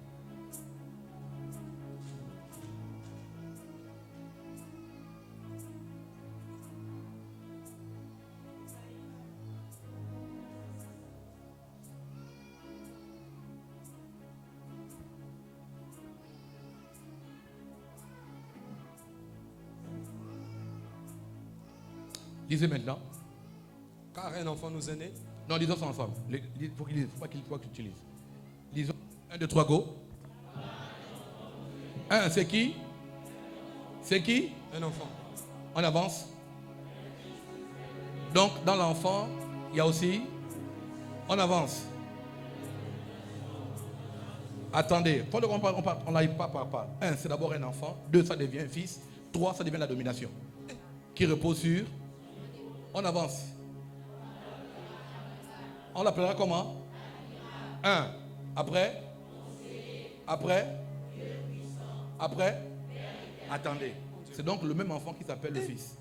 Lisez maintenant. Car un enfant nous est né. Non, lisons ça ensemble. Il faut qu'il lise. Il faut pas que tu lises. Lisons. 1, 2, 3, go. 1, c'est qui? C'est qui? Un enfant. On avance. Donc, dans l'enfant, il y a aussi... On avance. Attendez. On n'arrive pas par pas. 1, c'est d'abord un enfant. 2, ça devient un fils. 3, ça devient la domination. Qui repose sur... On avance. On l'appellera comment? 1. Après? Attendez. C'est donc le même enfant qui s'appelle le Fils.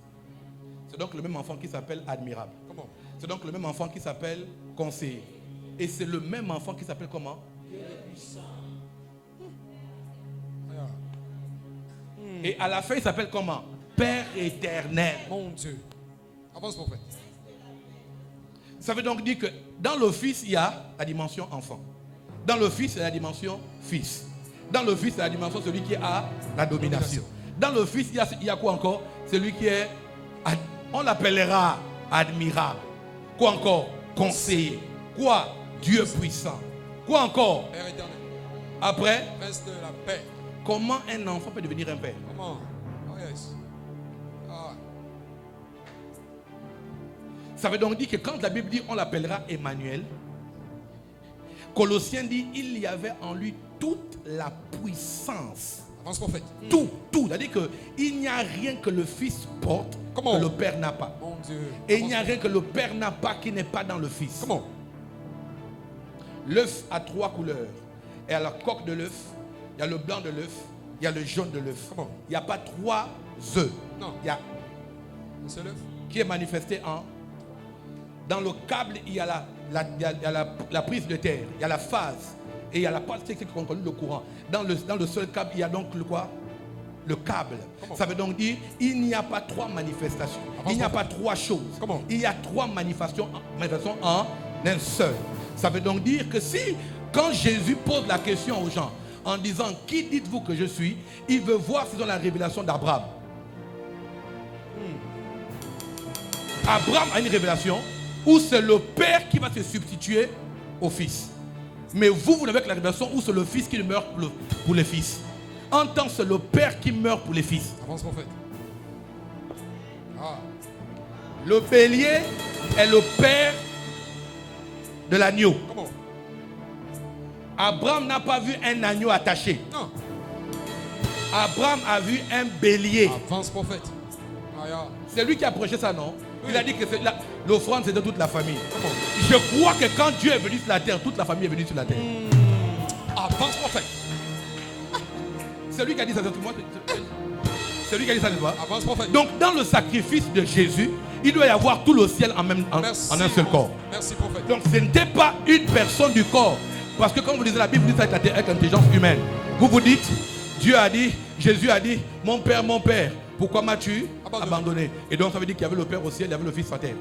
C'est donc le même enfant qui s'appelle admirable. Comment? C'est donc le même enfant qui s'appelle conseiller. Et c'est le même enfant qui s'appelle comment? Et à la fin, il s'appelle comment? Père éternel. Mon Dieu. Avance, prophète. Ça veut donc dire que dans le Fils, il y a la dimension enfant. Dans le Fils, il y a la dimension fils. Dans le Fils, il y a la dimension celui qui a la domination. Dans le Fils, il y a quoi encore? Celui qui est... On l'appellera admirable. Quoi encore? Conseiller. Quoi? Dieu puissant. Quoi encore? Père éternel. Après? Prince de la paix. Comment un enfant peut devenir un père? Comment? Oh yes. Ah. Ça veut donc dire que quand la Bible dit on l'appellera Emmanuel, Colossiens dit il y avait en lui toute la puissance. Avance, prophète. Tout. C'est-à-dire qu'il n'y a rien que le Fils porte Comment? que le Père n'a pas. Mon Dieu. Et il n'y a rien que le Père n'a pas qui n'est pas dans le Fils. Comment? L'œuf a 3 couleurs. Et à la coque de l'œuf, il y a le blanc de l'œuf, il y a le jaune de l'œuf. Comment? Il n'y a pas 3 œufs. Non. Il y a Un seul œuf. qui est manifesté en... Dans le câble, il y a la prise de terre, il y a la phase. Et il y a la partie qui contrôle le courant. Dans le seul câble, il y a donc le quoi? Le câble. Comment? Ça Ça veut donc dire il n'y a pas 3 manifestations. Il n'y a pas 3 choses. Comment? Il y a 3 manifestations en un seul. Ça veut donc dire que si, quand Jésus pose la question aux gens, en disant qui dites-vous que je suis, il veut voir s'ils ont la révélation d'Abraham. Abraham a une révélation où c'est le Père qui va se substituer au Fils. Mais vous n'avez que la révélation où c'est le Fils qui meurt pour les fils. En tant que c'est le Père qui meurt pour les fils. Avance, prophète. Ah. Le bélier est le père de l'agneau. Comment? Abraham n'a pas vu un agneau attaché. Non. Abraham a vu un bélier. Avance, prophète. Ah, yeah. C'est lui qui a prêché ça, non? Il a dit que l'offrande c'est de toute la famille. Comment? Je crois que quand Dieu est venu sur la terre, toute la famille est venue sur la terre. Avance, prophète. C'est lui qui a dit ça. C'est lui qui a dit ça, n'est-ce pas? Avance, prophète. Donc, dans le sacrifice de Jésus, il doit y avoir tout le ciel en un seul corps. Merci, prophète. Donc, ce n'était pas une personne du corps. Parce que quand vous lisez la Bible, vous dites ça avec intelligence humaine. Vous vous dites, Dieu a dit, Jésus a dit, mon Père, pourquoi m'as-tu abandonné? Et donc, ça veut dire qu'il y avait le Père au ciel, il y avait le Fils sur terre.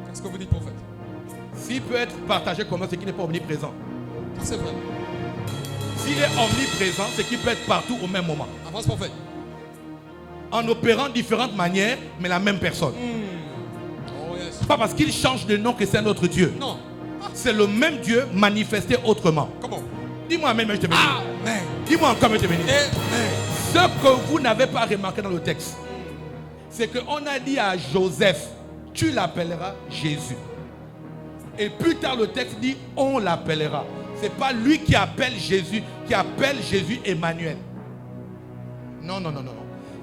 Qu'est-ce que vous dites, prophète? S'il peut être partagé comme ça, c'est qu'il n'est pas omniprésent. C'est vrai. S'il est omniprésent, c'est qu'il peut être partout au même moment. Avance, prophète. En opérant différentes manières, mais la même personne. Oh, yes. Pas parce qu'il change de nom que c'est un autre Dieu. Non. C'est le même Dieu manifesté autrement. Comment? Dis-moi Amen, mais je te bénis. Amen. Dis-moi encore, mais je te bénis. Amen. Ce que vous n'avez pas remarqué dans le texte, c'est qu'on a dit à Joseph, tu l'appelleras Jésus. Et plus tard, le texte dit, on l'appellera. Ce n'est pas lui qui appelle Jésus Emmanuel. Non.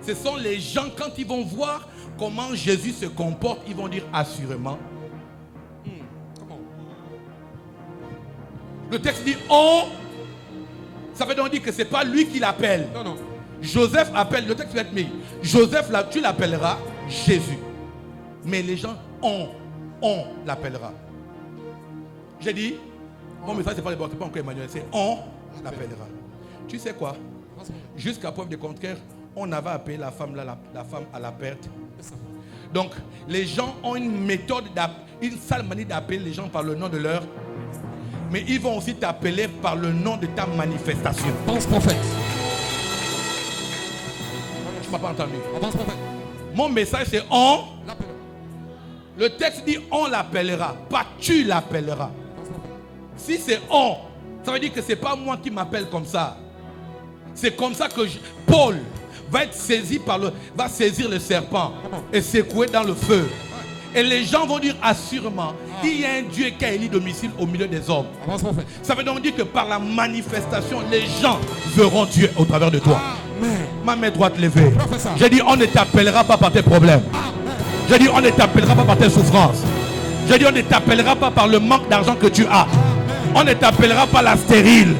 Ce sont les gens, quand ils vont voir comment Jésus se comporte, ils vont dire assurément. Comment? Le texte dit on. Ça veut donc dire que ce n'est pas lui qui l'appelle. Non. Joseph appelle, le texte va être mis. Joseph, là, tu l'appelleras Jésus. Mais les gens, on l'appellera. J'ai dit, mon message, c'est pas encore Emmanuel, c'est on l'appellera. Tu sais quoi? Jusqu'à preuve du contraire, on avait appelé la femme à la perte. Donc, les gens ont une méthode, une sale manière d'appeler les gens par le nom de leur. Mais ils vont aussi t'appeler par le nom de ta manifestation. Avance, prophète. Tu m'as pas entendu. Avance, prophète. Mon message, c'est on. L'appellera. Le texte dit on l'appellera, pas tu l'appelleras. Si c'est on, ça veut dire que ce n'est pas moi qui m'appelle comme ça. C'est comme ça que Paul va être saisi va saisir le serpent et secouer dans le feu. Et les gens vont dire assurément, il y a un Dieu qui a élu domicile au milieu des hommes. Ça veut donc dire que par la manifestation, les gens verront Dieu au travers de toi. Amen. Ma main droite levée. J'ai dit on ne t'appellera pas par tes problèmes. J'ai dit on ne t'appellera pas par tes souffrances. J'ai dit on ne t'appellera pas par le manque d'argent que tu as. On ne t'appellera pas la stérile.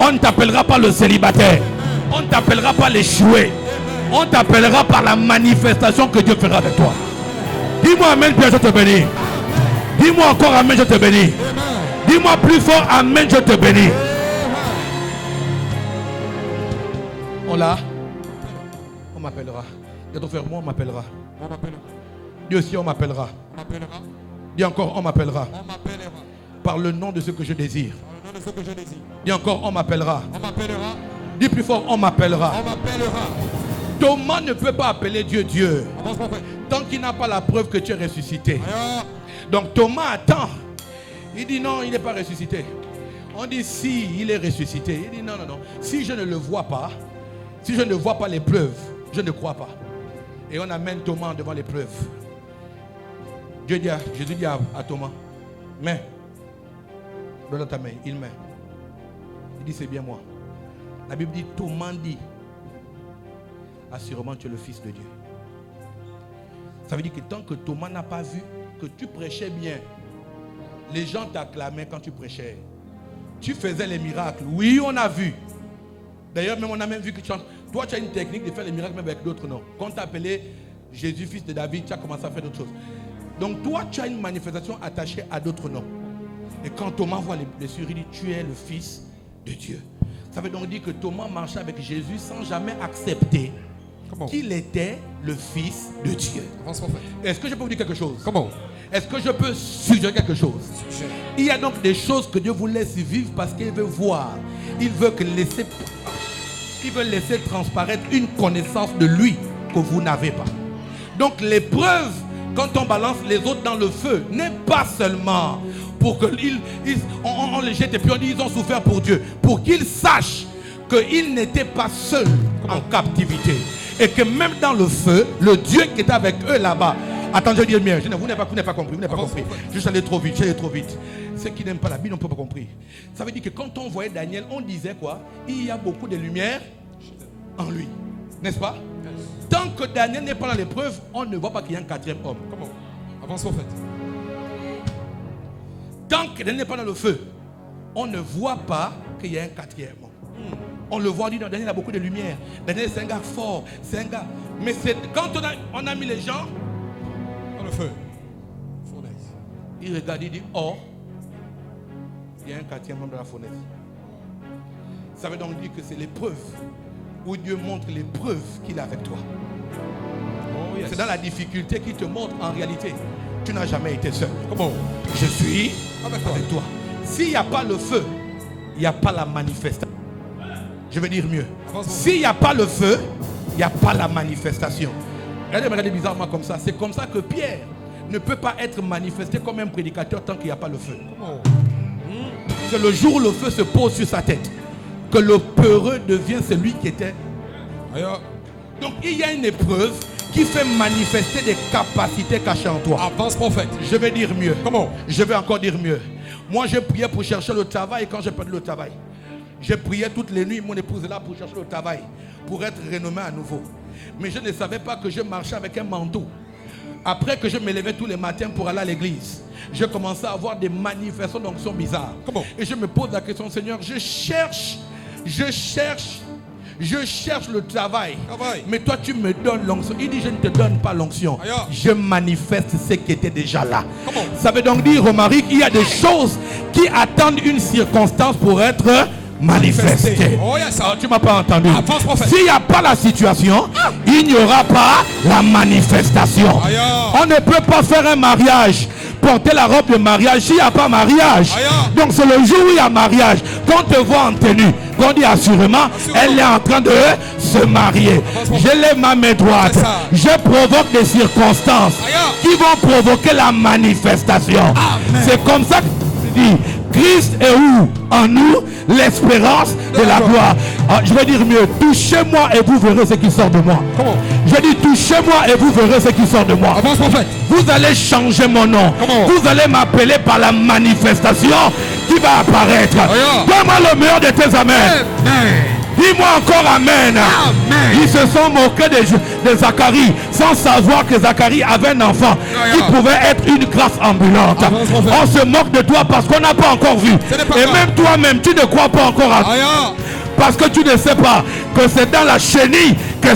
On ne t'appellera pas le célibataire. On ne t'appellera pas l'échoué. On t'appellera par la manifestation que Dieu fera avec toi. Dis-moi Amen, Pierre, je te bénis. Dis-moi encore Amen, je te bénis. Dis-moi plus fort Amen, je te bénis. On m'appellera. Dis ton frère, moi on m'appellera. On m'appellera. Dis aussi on m'appellera. On m'appellera. Dis encore on m'appellera. On m'appellera. Par le nom de ce que je désire. Par le nom de ce que je désire. Dis encore on m'appellera. On m'appellera. Dis plus fort on m'appellera. On m'appellera. Thomas ne peut pas appeler Dieu Dieu Avance, prophète. tant qu'il n'a pas la preuve que tu es ressuscité. Alors, Donc Thomas attend. Il dit non, il n'est pas ressuscité. On dit si, il est ressuscité. Il dit non. Si je ne le vois pas, si je ne vois pas les preuves, je ne crois pas. Et on amène Thomas devant les preuves. Jésus dit à Thomas, mais, donne ta main, il met. Il dit c'est bien moi. La Bible dit, Thomas dit, assurément tu es le Fils de Dieu. Ça veut dire que tant que Thomas n'a pas vu que tu prêchais bien, les gens t'acclamaient quand tu prêchais. Tu faisais les miracles. Oui, on a vu. D'ailleurs, même on a même vu que toi, tu as une technique de faire les miracles même avec d'autres noms. Quand on t'appelait Jésus, fils de David, tu as commencé à faire d'autres choses. Donc toi, tu as une manifestation attachée à d'autres noms. Et quand Thomas voit les blessures, il dit, tu es le Fils de Dieu. Ça veut donc dire que Thomas marchait avec Jésus sans jamais accepter qu'il était le Fils de Dieu. Est-ce que je peux vous dire quelque chose? Comment? Est-ce que je peux suggérer quelque chose? Il y a donc des choses que Dieu vous laisse vivre parce qu'il veut voir. Il veut laisser transparaître une connaissance de lui que vous n'avez pas. Donc l'épreuve, quand on balance les autres dans le feu, n'est pas seulement pour qu'on les jette et puis on dit ils ont souffert pour Dieu. Pour qu'ils sachent qu'ils n'étaient pas seuls en captivité. Et que même dans le feu, le Dieu qui était avec eux là-bas. Attendez, je dis bien, vous n'avez pas compris. Je suis allé trop vite, Ceux qui n'aiment pas la Bible n'ont pas compris. Ça veut dire que quand on voyait Daniel, on disait quoi? Il y a beaucoup de lumière en lui. N'est-ce pas? Tant que Daniel n'est pas dans l'épreuve, on ne voit pas qu'il y a un quatrième homme. Comment? Avance au fait. Tant que Daniel n'est pas dans le feu, on ne voit pas qu'il y a un quatrième homme. On le voit, on dit, non, Daniel a beaucoup de lumière. Daniel, c'est un gars fort. C'est un gars. Mais quand on a mis les gens Dans le feu. Fournaise. il regarde, il dit, oh, il y a un quatrième membre de la fournaise. Ça veut donc dire que c'est l'épreuve où Dieu montre l'épreuve qu'il a avec toi. Oh, yes. C'est dans la difficulté qu'il te montre en réalité. Tu n'as jamais été seul. Comment? Je suis Avec toi. S'il n'y a pas le feu, il n'y a pas la manifestation. Je veux dire mieux. S'il n'y a pas le feu, il n'y a pas la manifestation. Regardez bizarrement comme ça. C'est comme ça que Pierre ne peut pas être manifesté comme un prédicateur tant qu'il n'y a pas le feu. Comment? C'est le jour où le feu se pose sur sa tête que le peureux devient celui qui était. Aïe. Donc il y a une épreuve qui fait manifester des capacités cachées en toi. Avance prophète. Je vais dire mieux. Comment? Je vais encore dire mieux. Moi, j'ai prié pour chercher le travail quand j'ai perdu le travail. J'ai prié toutes les nuits, mon épouse est là pour chercher le travail, pour être renommé à nouveau. Mais je ne savais pas que je marchais avec un manteau. Après que je me levais tous les matins pour aller à l'église, je commençais à avoir des manifestations d'onction bizarres. Comment? Et je me pose la question, Seigneur, je cherche le travail. Mais toi, tu me donnes l'onction. Il dit, je ne te donne pas l'onction. Aïe. Je manifeste ce qui était déjà là. Comment? Ça veut donc dire, Romaric, il y a des choses qui attendent une circonstance pour être manifestées. Oh, yes. Tu ne m'as pas entendu. Avance, prophète. S'il n'y a pas la situation, il n'y aura pas la manifestation. Aïe. On ne peut pas faire un mariage, porter la robe de mariage s'il n'y a pas mariage. Aïe. Donc c'est le jour où il y a mariage. Quand on te voit en tenue, qu'on dit assurément, elle est en train de se marier. Je lève ma main droite. Je provoque des circonstances qui vont provoquer la manifestation. Amen. C'est comme ça que je dis, Christ est où? En nous, l'espérance de la gloire. Je vais dire mieux, touchez-moi et vous verrez ce qui sort de moi. Comment? Je dis, touchez-moi et vous verrez ce qui sort de moi. Avance prophète. Vous allez changer mon nom. Comment? Vous allez m'appeler par la manifestation qui va apparaître. Donne-moi le meilleur de tes amens. Amen. Dis-moi encore amen. Amen. Ils se sont moqués de Zacharie sans savoir que Zacharie avait un enfant qui pouvait être une grâce ambulante. On se moque de toi parce qu'on n'a pas encore vu. Et même toi-même, tu ne crois pas encore à parce que tu ne sais pas que c'est dans la chenille que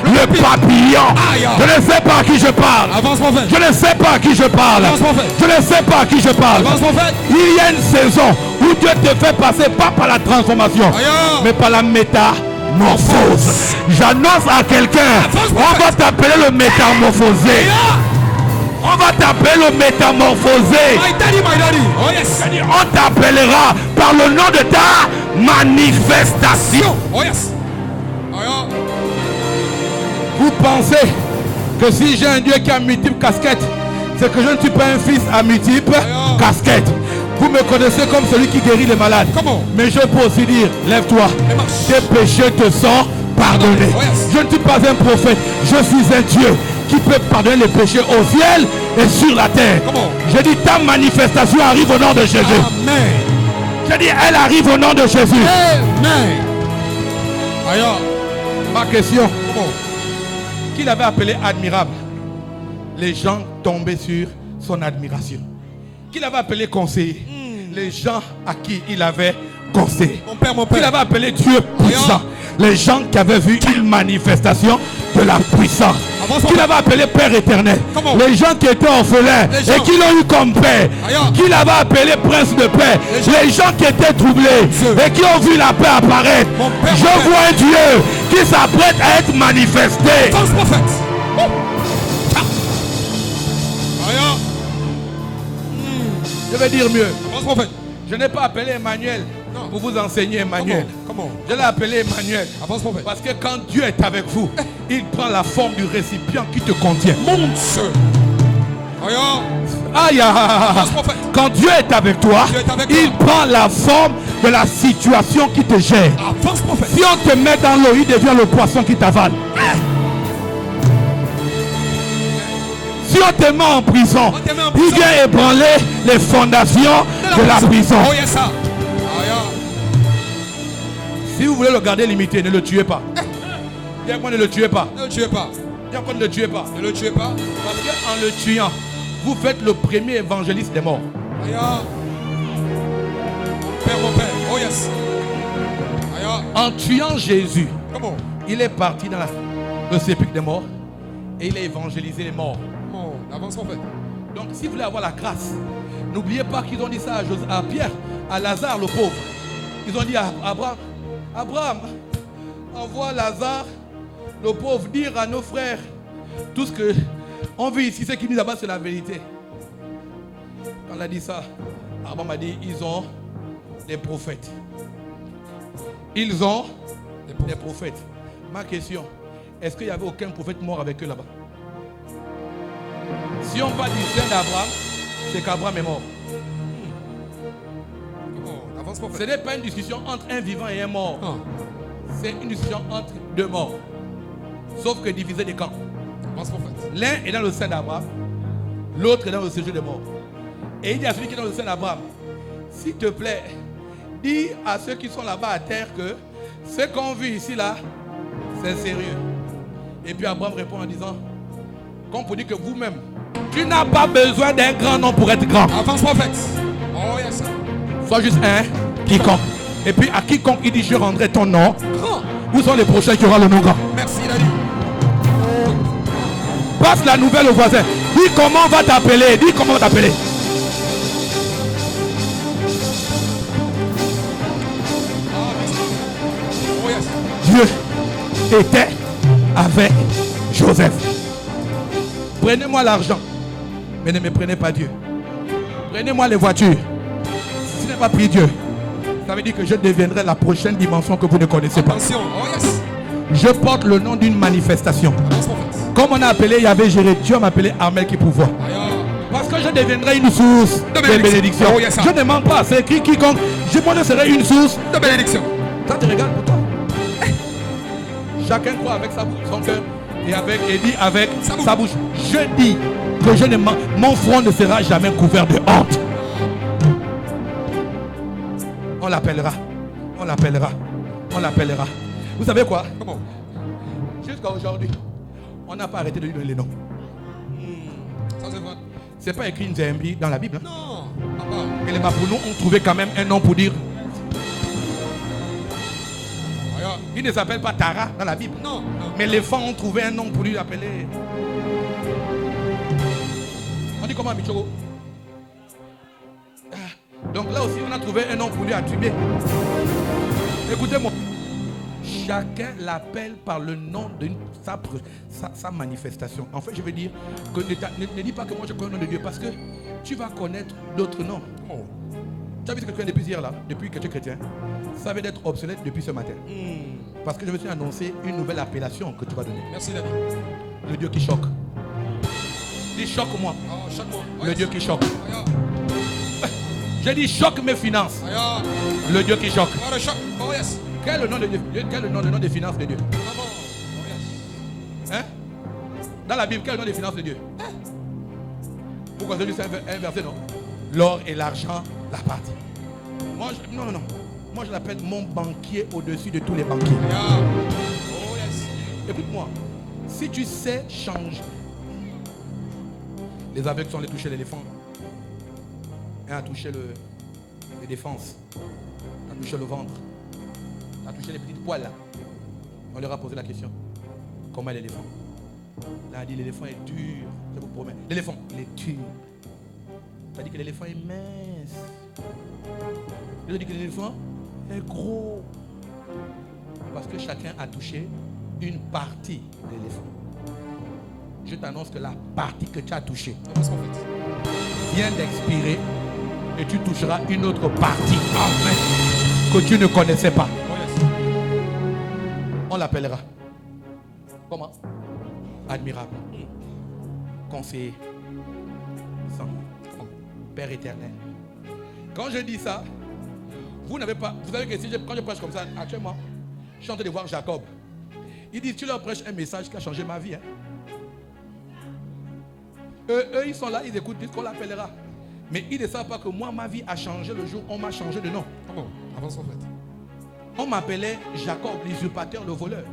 le papillon. Je ne sais pas à qui je parle. Avance prophète. Je ne sais pas à qui je parle. Avance prophète. Je ne sais pas à qui je parle. Avance prophète. Il y a une saison où Dieu te fait passer pas par la transformation, mais par la métamorphose. J'annonce à quelqu'un, on va t'appeler le métamorphosé. On va t'appeler le métamorphosé. My daddy, my daddy. Oh yes. On t'appellera par le nom de ta manifestation. Oh yes. Aïe. Vous pensez que si j'ai un Dieu qui a multiples casquettes, c'est que je ne suis pas un fils à multiples casquettes. Vous me connaissez comme celui qui guérit les malades. Comment? Mais je peux aussi dire, lève-toi, tes péchés te sont pardonnés. Oh yes. Je ne suis pas un prophète, je suis un Dieu qui peut pardonner les péchés au ciel et sur la terre. Comment? Je dis, ta manifestation arrive au nom de Jésus. Amen. Je dis, elle arrive au nom de Jésus. Amen. Aïe. Ma question, Comment? qu'il avait appelé admirable, les gens tombaient sur son admiration. Qu'il avait appelé conseiller, les gens à qui il avait conseillé. Mon père, mon Qu'il père. avait appelé Dieu puissant, les gens qui avaient vu une manifestation de la puissance. Qu'il avait appelé Père éternel, Comment? les gens qui étaient orphelins Les gens. et qui l'ont eu comme père. Aïe. Qu'il avait appelé Prince de paix, les gens qui étaient troublés Dieu. et qui ont vu la paix apparaître. Mon père, Je mon père. vois un Dieu qui s'apprête à être manifesté. Avance prophète. Aïe. Je vais dire mieux. Avance prophète. Je n'ai pas appelé Emmanuel Non. pour vous enseigner Emmanuel. Comment? Je l'ai appelé Emmanuel Avance prophète. parce que quand Dieu est avec vous, il prend la forme du récipient qui te contient. Mon Dieu. Aïe. Aïe, Avance prophète. quand Dieu est avec toi, Dieu est avec il toi. prend la forme de la situation qui te gère. Avance prophète. Si on te met dans l'eau, il devient le poisson qui t'avale. Si on te met en prison, On te met en il prison. vient ébranler les fondations de la prison. Oh yes ça. Aïe. Si vous voulez le garder limité, ne le tuez pas. Bien qu'on ne le tuez pas. Ne le tuez pas. Bien qu'on ne le tuez pas. Ne le tuez pas. Parce qu'en le tuant, vous faites le premier évangéliste des morts. Aïe. Mon père, mon père. Oh yes. En tuant Jésus, Come on. il est parti dans le sépulcre des morts et il a évangélisé les morts. Come on. Avance prophète. Donc si vous voulez avoir la grâce, n'oubliez pas qu'ils ont dit ça à Pierre, à Lazare le pauvre. Ils ont dit à Abraham, envoie Lazare le pauvre dire à nos frères tout ce qu'on veut ici, ce qu'ils disent là-bas c'est la vérité. Quand on a dit ça, Abraham a dit ils ont des prophètes. Ils ont des prophètes. Ma question, est-ce qu'il n'y avait aucun prophète mort avec eux là-bas? Si on parle du sein d'Abraham, c'est qu'Abraham est mort. Come on. Avance prophète. Ce n'est pas une discussion entre un vivant et un mort. Ah. C'est une discussion entre deux morts. Sauf que divisé des camps. Avance prophète. L'un est dans le sein d'Abraham, l'autre est dans le séjour des morts. Et il dit à celui qui est dans le sein d'Abraham, s'il te plaît, dis à ceux qui sont là-bas à terre que ce qu'on vit ici là, c'est sérieux. Et puis Abraham répond en disant, qu'on peut dire que vous-même, tu n'as pas besoin d'un grand nom pour être grand. Avance prophète. Oh yes. Sois juste un quiconque. Et puis à quiconque il dit je rendrai ton nom. Grand. Où sont les prochains qui auront le nom grand? Merci Daddy. Passe la nouvelle au voisin. Dis comment on va t'appeler. Dis comment on va t'appeler. Ah, merci. Oh yes. Dieu était avec Joseph. Prenez-moi l'argent, mais ne me prenez pas Dieu. Prenez-moi les voitures. Si ce n'est pas pris Dieu, ça veut dire que je deviendrai la prochaine dimension que vous ne connaissez pas. Attention. Oh yes. Je porte le nom d'une manifestation. Avance prophète. Comme on a appelé Yahvé Jireh, Dieu m'a appelé Armel qui pouvoir. Aïe. Parce que je deviendrai une source de bénédiction. Oh, yes, Je ne mens pas, c'est écrit quiconque. Je serai une source. De bénédiction. Ça te regarde pour toi. Chacun croit avec sa bouche, son cœur et dit avec sa bouche. Je dis que je ne mens, mon front ne sera jamais couvert de honte. On l'appellera. On l'appellera. On l'appellera. Vous savez quoi? Comment? Jusqu'à aujourd'hui, on n'a pas arrêté de lui donner les noms. Ça c'est vrai. C'est pas écrit Nzembi dans la Bible. Hein? Non. Papa. Et les Mapounou ont trouvé quand même un nom pour dire. Aïe. Il ne s'appelle pas Tara dans la Bible. Non. Non. Mais les femmes ont trouvé un nom pour lui appeler. On dit comment, Michoko? Donc là aussi, on a trouvé un nom pour lui attribuer. Écoutez-moi. Chacun l'appelle par le nom de sa manifestation. En fait, je veux dire que ne dis pas que moi je connais le nom de Dieu parce que tu vas connaître d'autres noms. Oh. Tu as vu ce que tu es depuis hier là, depuis que tu es chrétien? Ça va être obsolète depuis ce matin. Parce que je me suis annoncé une nouvelle appellation que tu vas donner. Merci David. Le Dieu qui choque. Dis choque-moi. Oh, choque-moi. Oh, Le yes. Dieu qui choque. Aïe. Je dis choque mes finances. Aïe. Le Dieu qui choque. Oh, le choc. Oh yes. Quel est le nom de Dieu? Quel est le nom des finances de Dieu? Maman. Oh yes. Hein? Dans la Bible, quel est le nom des finances de Dieu? Pourquoi c'est juste un verset, non? L'or et l'argent, la partie. Non. Moi, je l'appelle mon banquier au-dessus de tous les banquiers. Aïe. Oh yes. Écoute-moi. Si tu sais changer. Les aveugles sont allés toucher l'éléphant. Un a touché les défenses. Un a touché le ventre. Un a touché les petites poils là. On leur a posé la question. Comment est l'éléphant? Là, on a dit l'éléphant est dur. Je vous promets. L'éléphant, il est dur. Ça dit que l'éléphant est mince. Il a dit que l'éléphant est gros. Parce que chacun a touché une partie de l'éléphant. Je t'annonce que la partie que tu as touchée vient d'expirer et tu toucheras une autre partie. Amen. Que tu ne connaissais pas. Oh yes. On l'appellera. Comment? Admirable. Conseiller. Saint. Père éternel. Quand je dis ça, vous n'avez pas. Vous savez que quand je prêche comme ça, actuellement, je suis en train de voir Jacob. Il dit, tu leur prêches un message qui a changé ma vie. Hein? Eux, ils sont là, ils écoutent, disent qu'on l'appellera. Mais ils ne savent pas que moi, ma vie a changé le jour où on m'a changé de nom. Comment? Avance en fait. On m'appelait Jacob, l'usurpateur, le voleur.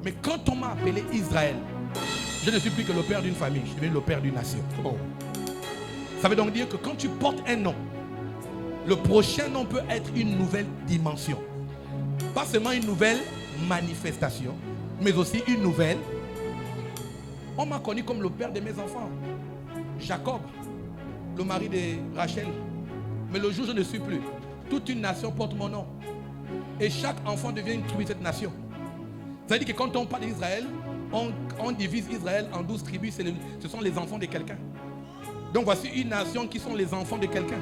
Mais quand on m'a appelé Israël, je ne suis plus que le père d'une famille, je suis devenu le père d'une nation. Comment? Ça veut donc dire que quand tu portes un nom, le prochain nom peut être une nouvelle dimension. Pas seulement une nouvelle manifestation, mais aussi une nouvelle. On m'a connu comme le père de mes enfants. Jacob, le mari de Rachel. Mais le jour où je ne suis plus, toute une nation porte mon nom. Et chaque enfant devient une tribu de cette nation. Ça veut dire que quand on parle d'Israël, on divise Israël en 12 tribus. Ce sont les enfants de quelqu'un. Donc voici une nation qui sont les enfants de quelqu'un.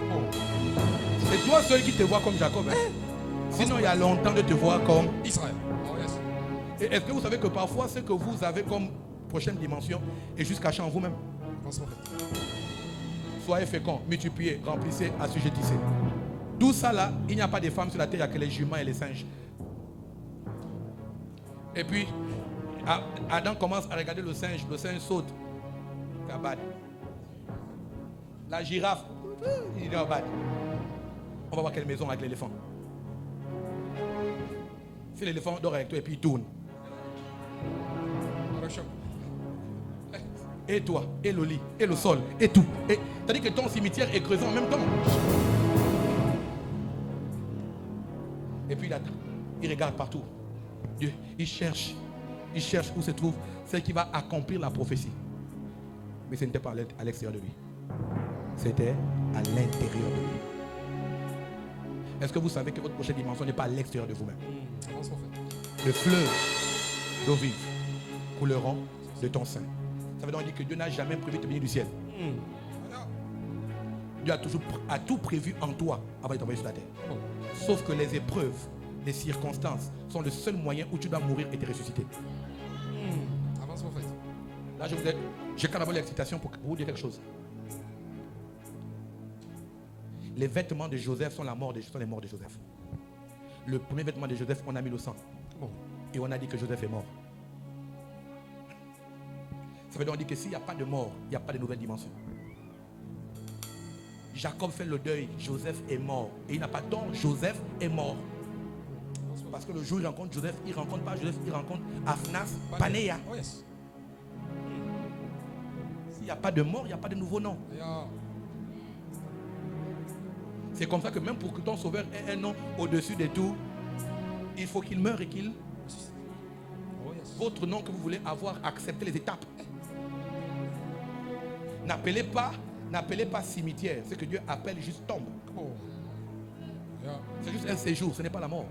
C'est toi seul qui te vois comme Jacob. Sinon il y a longtemps de te voir comme Israël. Oh, yes. Et est-ce que vous savez que parfois ce que vous avez comme prochaine dimension est juste caché en vous-même? Soyez féconds, multipliez, remplissez, assujettissez. Tout ça là, il n'y a pas de femmes sur la terre, il n'y a que les juments et les singes. Et puis, Adam commence à regarder le singe saute. Kabad. La girafe, il dit Kabad. On va voir quelle maison avec l'éléphant. Si l'éléphant dort avec toi et puis il tourne. Et toi, et le lit, et le sol, et tout. C'est-à-dire que ton cimetière est creusé en même temps. Et puis il attend. Il regarde partout. Dieu, il cherche où se trouve celle qui va accomplir la prophétie. Mais ce n'était pas à l'extérieur de lui. C'était à l'intérieur de lui. Est-ce que vous savez que votre prochaine dimension n'est pas à l'extérieur de vous-même? Le fleuve d'eau vive couleront de ton sein. Ça veut donc dire que Dieu n'a jamais prévu de te bénir du ciel. Dieu a tout prévu en toi avant de t'envoyer sur la terre. Sauf que les épreuves, les circonstances sont le seul moyen où tu dois mourir et te ressusciter. Avance en fait. Là, j'ai quand même l'excitation pour vous dire quelque chose. Les vêtements de Joseph sont les morts de Joseph. Le premier vêtement de Joseph, on a mis le sang. Et on a dit que Joseph est mort. Ça veut donc dire que s'il n'y a pas de mort, il n'y a pas de nouvelle dimension. Jacob fait le deuil, Joseph est mort. Et il n'a pas d'or, Joseph est mort. Parce que le jour où il rencontre Joseph, il ne rencontre pas Joseph, il rencontre Aphnas Panéa. Oh, yes. S'il n'y a pas de mort, il n'y a pas de nouveau nom. C'est comme ça que même pour que ton sauveur ait un nom au-dessus de tout, il faut qu'il meure et qu'il... Votre nom que vous voulez avoir, acceptez les étapes. N'appelez pas cimetière. Ce que Dieu appelle juste tombe. C'est juste un séjour, ce n'est pas la mort.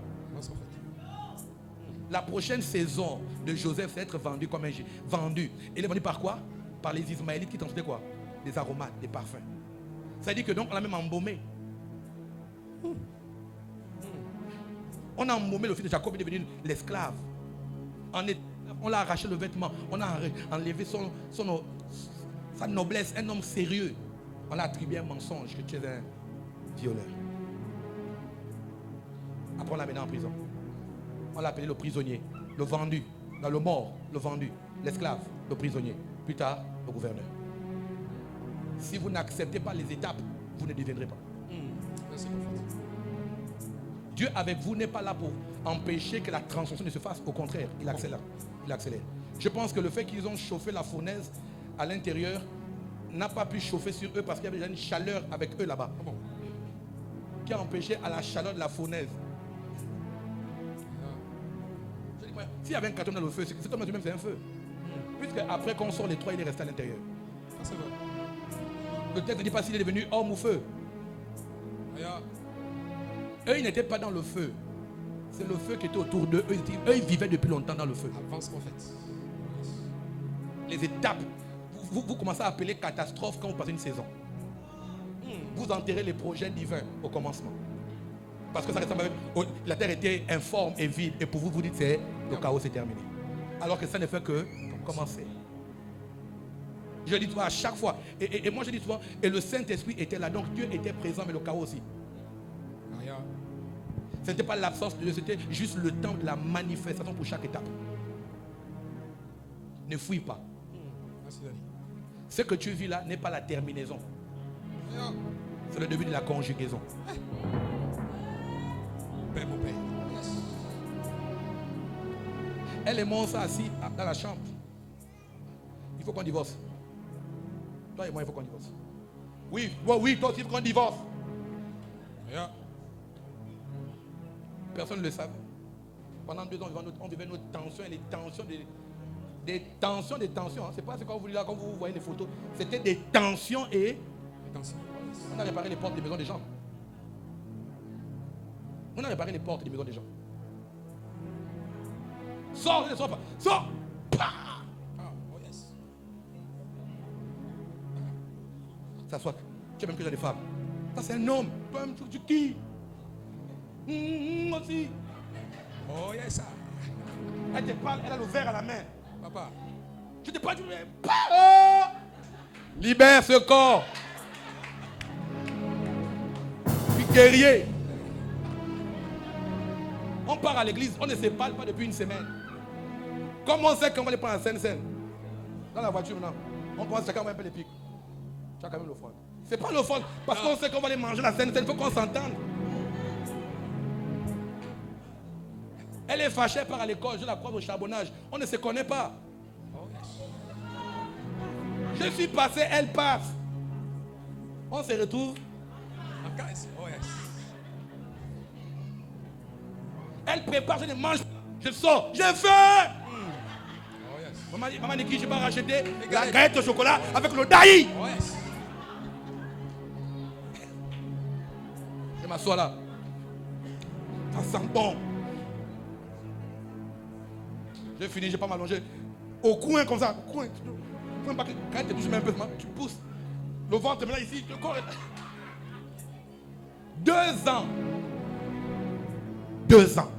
La prochaine saison de Joseph, c'est être vendu comme un vendu. Il est vendu par quoi? Par les Ismaélites qui transportaient quoi? Des aromates, des parfums. Ça veut dire que donc on l'a même embaumé. On a embaumé le fils de Jacob, il est devenu l'esclave. On l'a arraché le vêtement. On a enlevé sa noblesse, un homme sérieux. On l'a attribué un mensonge que tu es un violeur. Après on l'a mené en prison. On l'a appelé le prisonnier, le vendu, dans le mort, le vendu, l'esclave, le prisonnier. Plus tard, le gouverneur. Si vous n'acceptez pas les étapes, vous ne deviendrez pas. Dieu avec vous n'est pas là pour empêcher que la transformation ne se fasse. Au contraire, il accélère. Je pense que le fait qu'ils ont chauffé la fournaise à l'intérieur n'a pas pu chauffer sur eux parce qu'il y avait déjà une chaleur avec eux là-bas. Qui a empêché à la chaleur de la fournaise. S'il y avait un carton dans le feu, cet homme même c'est un feu. Puisque après qu'on sort les trois, il est resté à l'intérieur. Le texte ne dit pas s'il est devenu homme ou feu. Eux, ils n'étaient pas dans le feu. C'est le feu qui était autour d'eux. Eux, ils vivaient depuis longtemps dans le feu. Avance en fait. Les étapes. Vous commencez à appeler catastrophe quand vous passez une saison. Vous enterrez les projets divins au commencement. Parce que ça ressemble avec... La terre était informe et vide. Et pour vous, vous dites c'est le chaos c'est terminé. Alors que ça ne fait que commencer. Je dis souvent à chaque fois. Et moi je dis souvent, et le Saint-Esprit était là. Donc Dieu était présent, mais le chaos aussi. Ce n'était pas l'absence de Dieu, c'était juste le temps de la manifestation pour chaque étape. Ne fouille pas. Ce que tu vis là n'est pas la terminaison. C'est le début de la conjugaison. Père, mon père. Elle et moi, on s'est assis dans la chambre. Il faut qu'on divorce. Toi et moi, il faut qu'on divorce. Oui, toi aussi, il faut qu'on divorce. Personne ne le savait. Pendant 2 ans, on vivait nos tensions et les tensions des tensions. Hein. C'est pas ce qu'on vous dit là, quand vous voyez les photos. C'était des tensions et on a réparé les portes des maisons des gens. On a réparé les portes des maisons des gens. Sors, sors pas. Sors. Ça soit. Tu es même que j'ai des femmes. Ça c'est un homme. Toi-même, tu qui? Aussi. Oh yes. Elle te parle, elle a le verre à la main. Papa. Tu te parles, tu me libère ce corps. Puis guerrier. On part à l'église, on ne se parle pas depuis une semaine. Comme on sait qu'on va les prendre en scène. Dans la voiture maintenant, on pense chacun va un peu les pics. Tu as quand même l'offrande. C'est pas l'offrande, parce qu'on sait qu'on va les manger la scène. Il faut qu'on s'entende. Elle est fâchée par à l'école, je la croise au charbonnage. On ne se connaît pas. Je suis passé, elle passe. On se retrouve. Elle prépare, je ne mange pas. Je sors, j'ai faim. Maman dit qui je vais racheter la galette au chocolat avec le daï. Je m'assois là. Ça sent bon. J'ai fini, j'ai pas m'allonger. Au coin comme ça. Au coin. Quand tu touches un peu, tu pousses. Le ventre maintenant ici, le corps est là. 2 ans. 2 ans.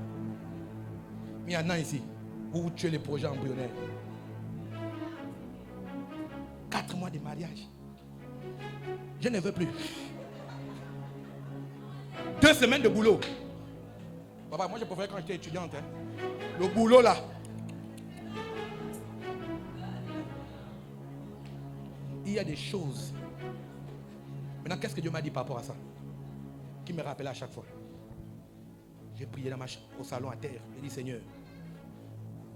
Il y en a ici où vous tuez les projets embryonnaires. 4 mois de mariage. Je ne veux plus. 2 semaines de boulot. Papa, moi je préfère quand j'étais étudiante. Hein. Le boulot là. Il y a des choses. Maintenant, qu'est-ce que Dieu m'a dit par rapport à ça? Qui me rappelait à chaque fois. J'ai prié au salon à terre. J'ai dit, Seigneur,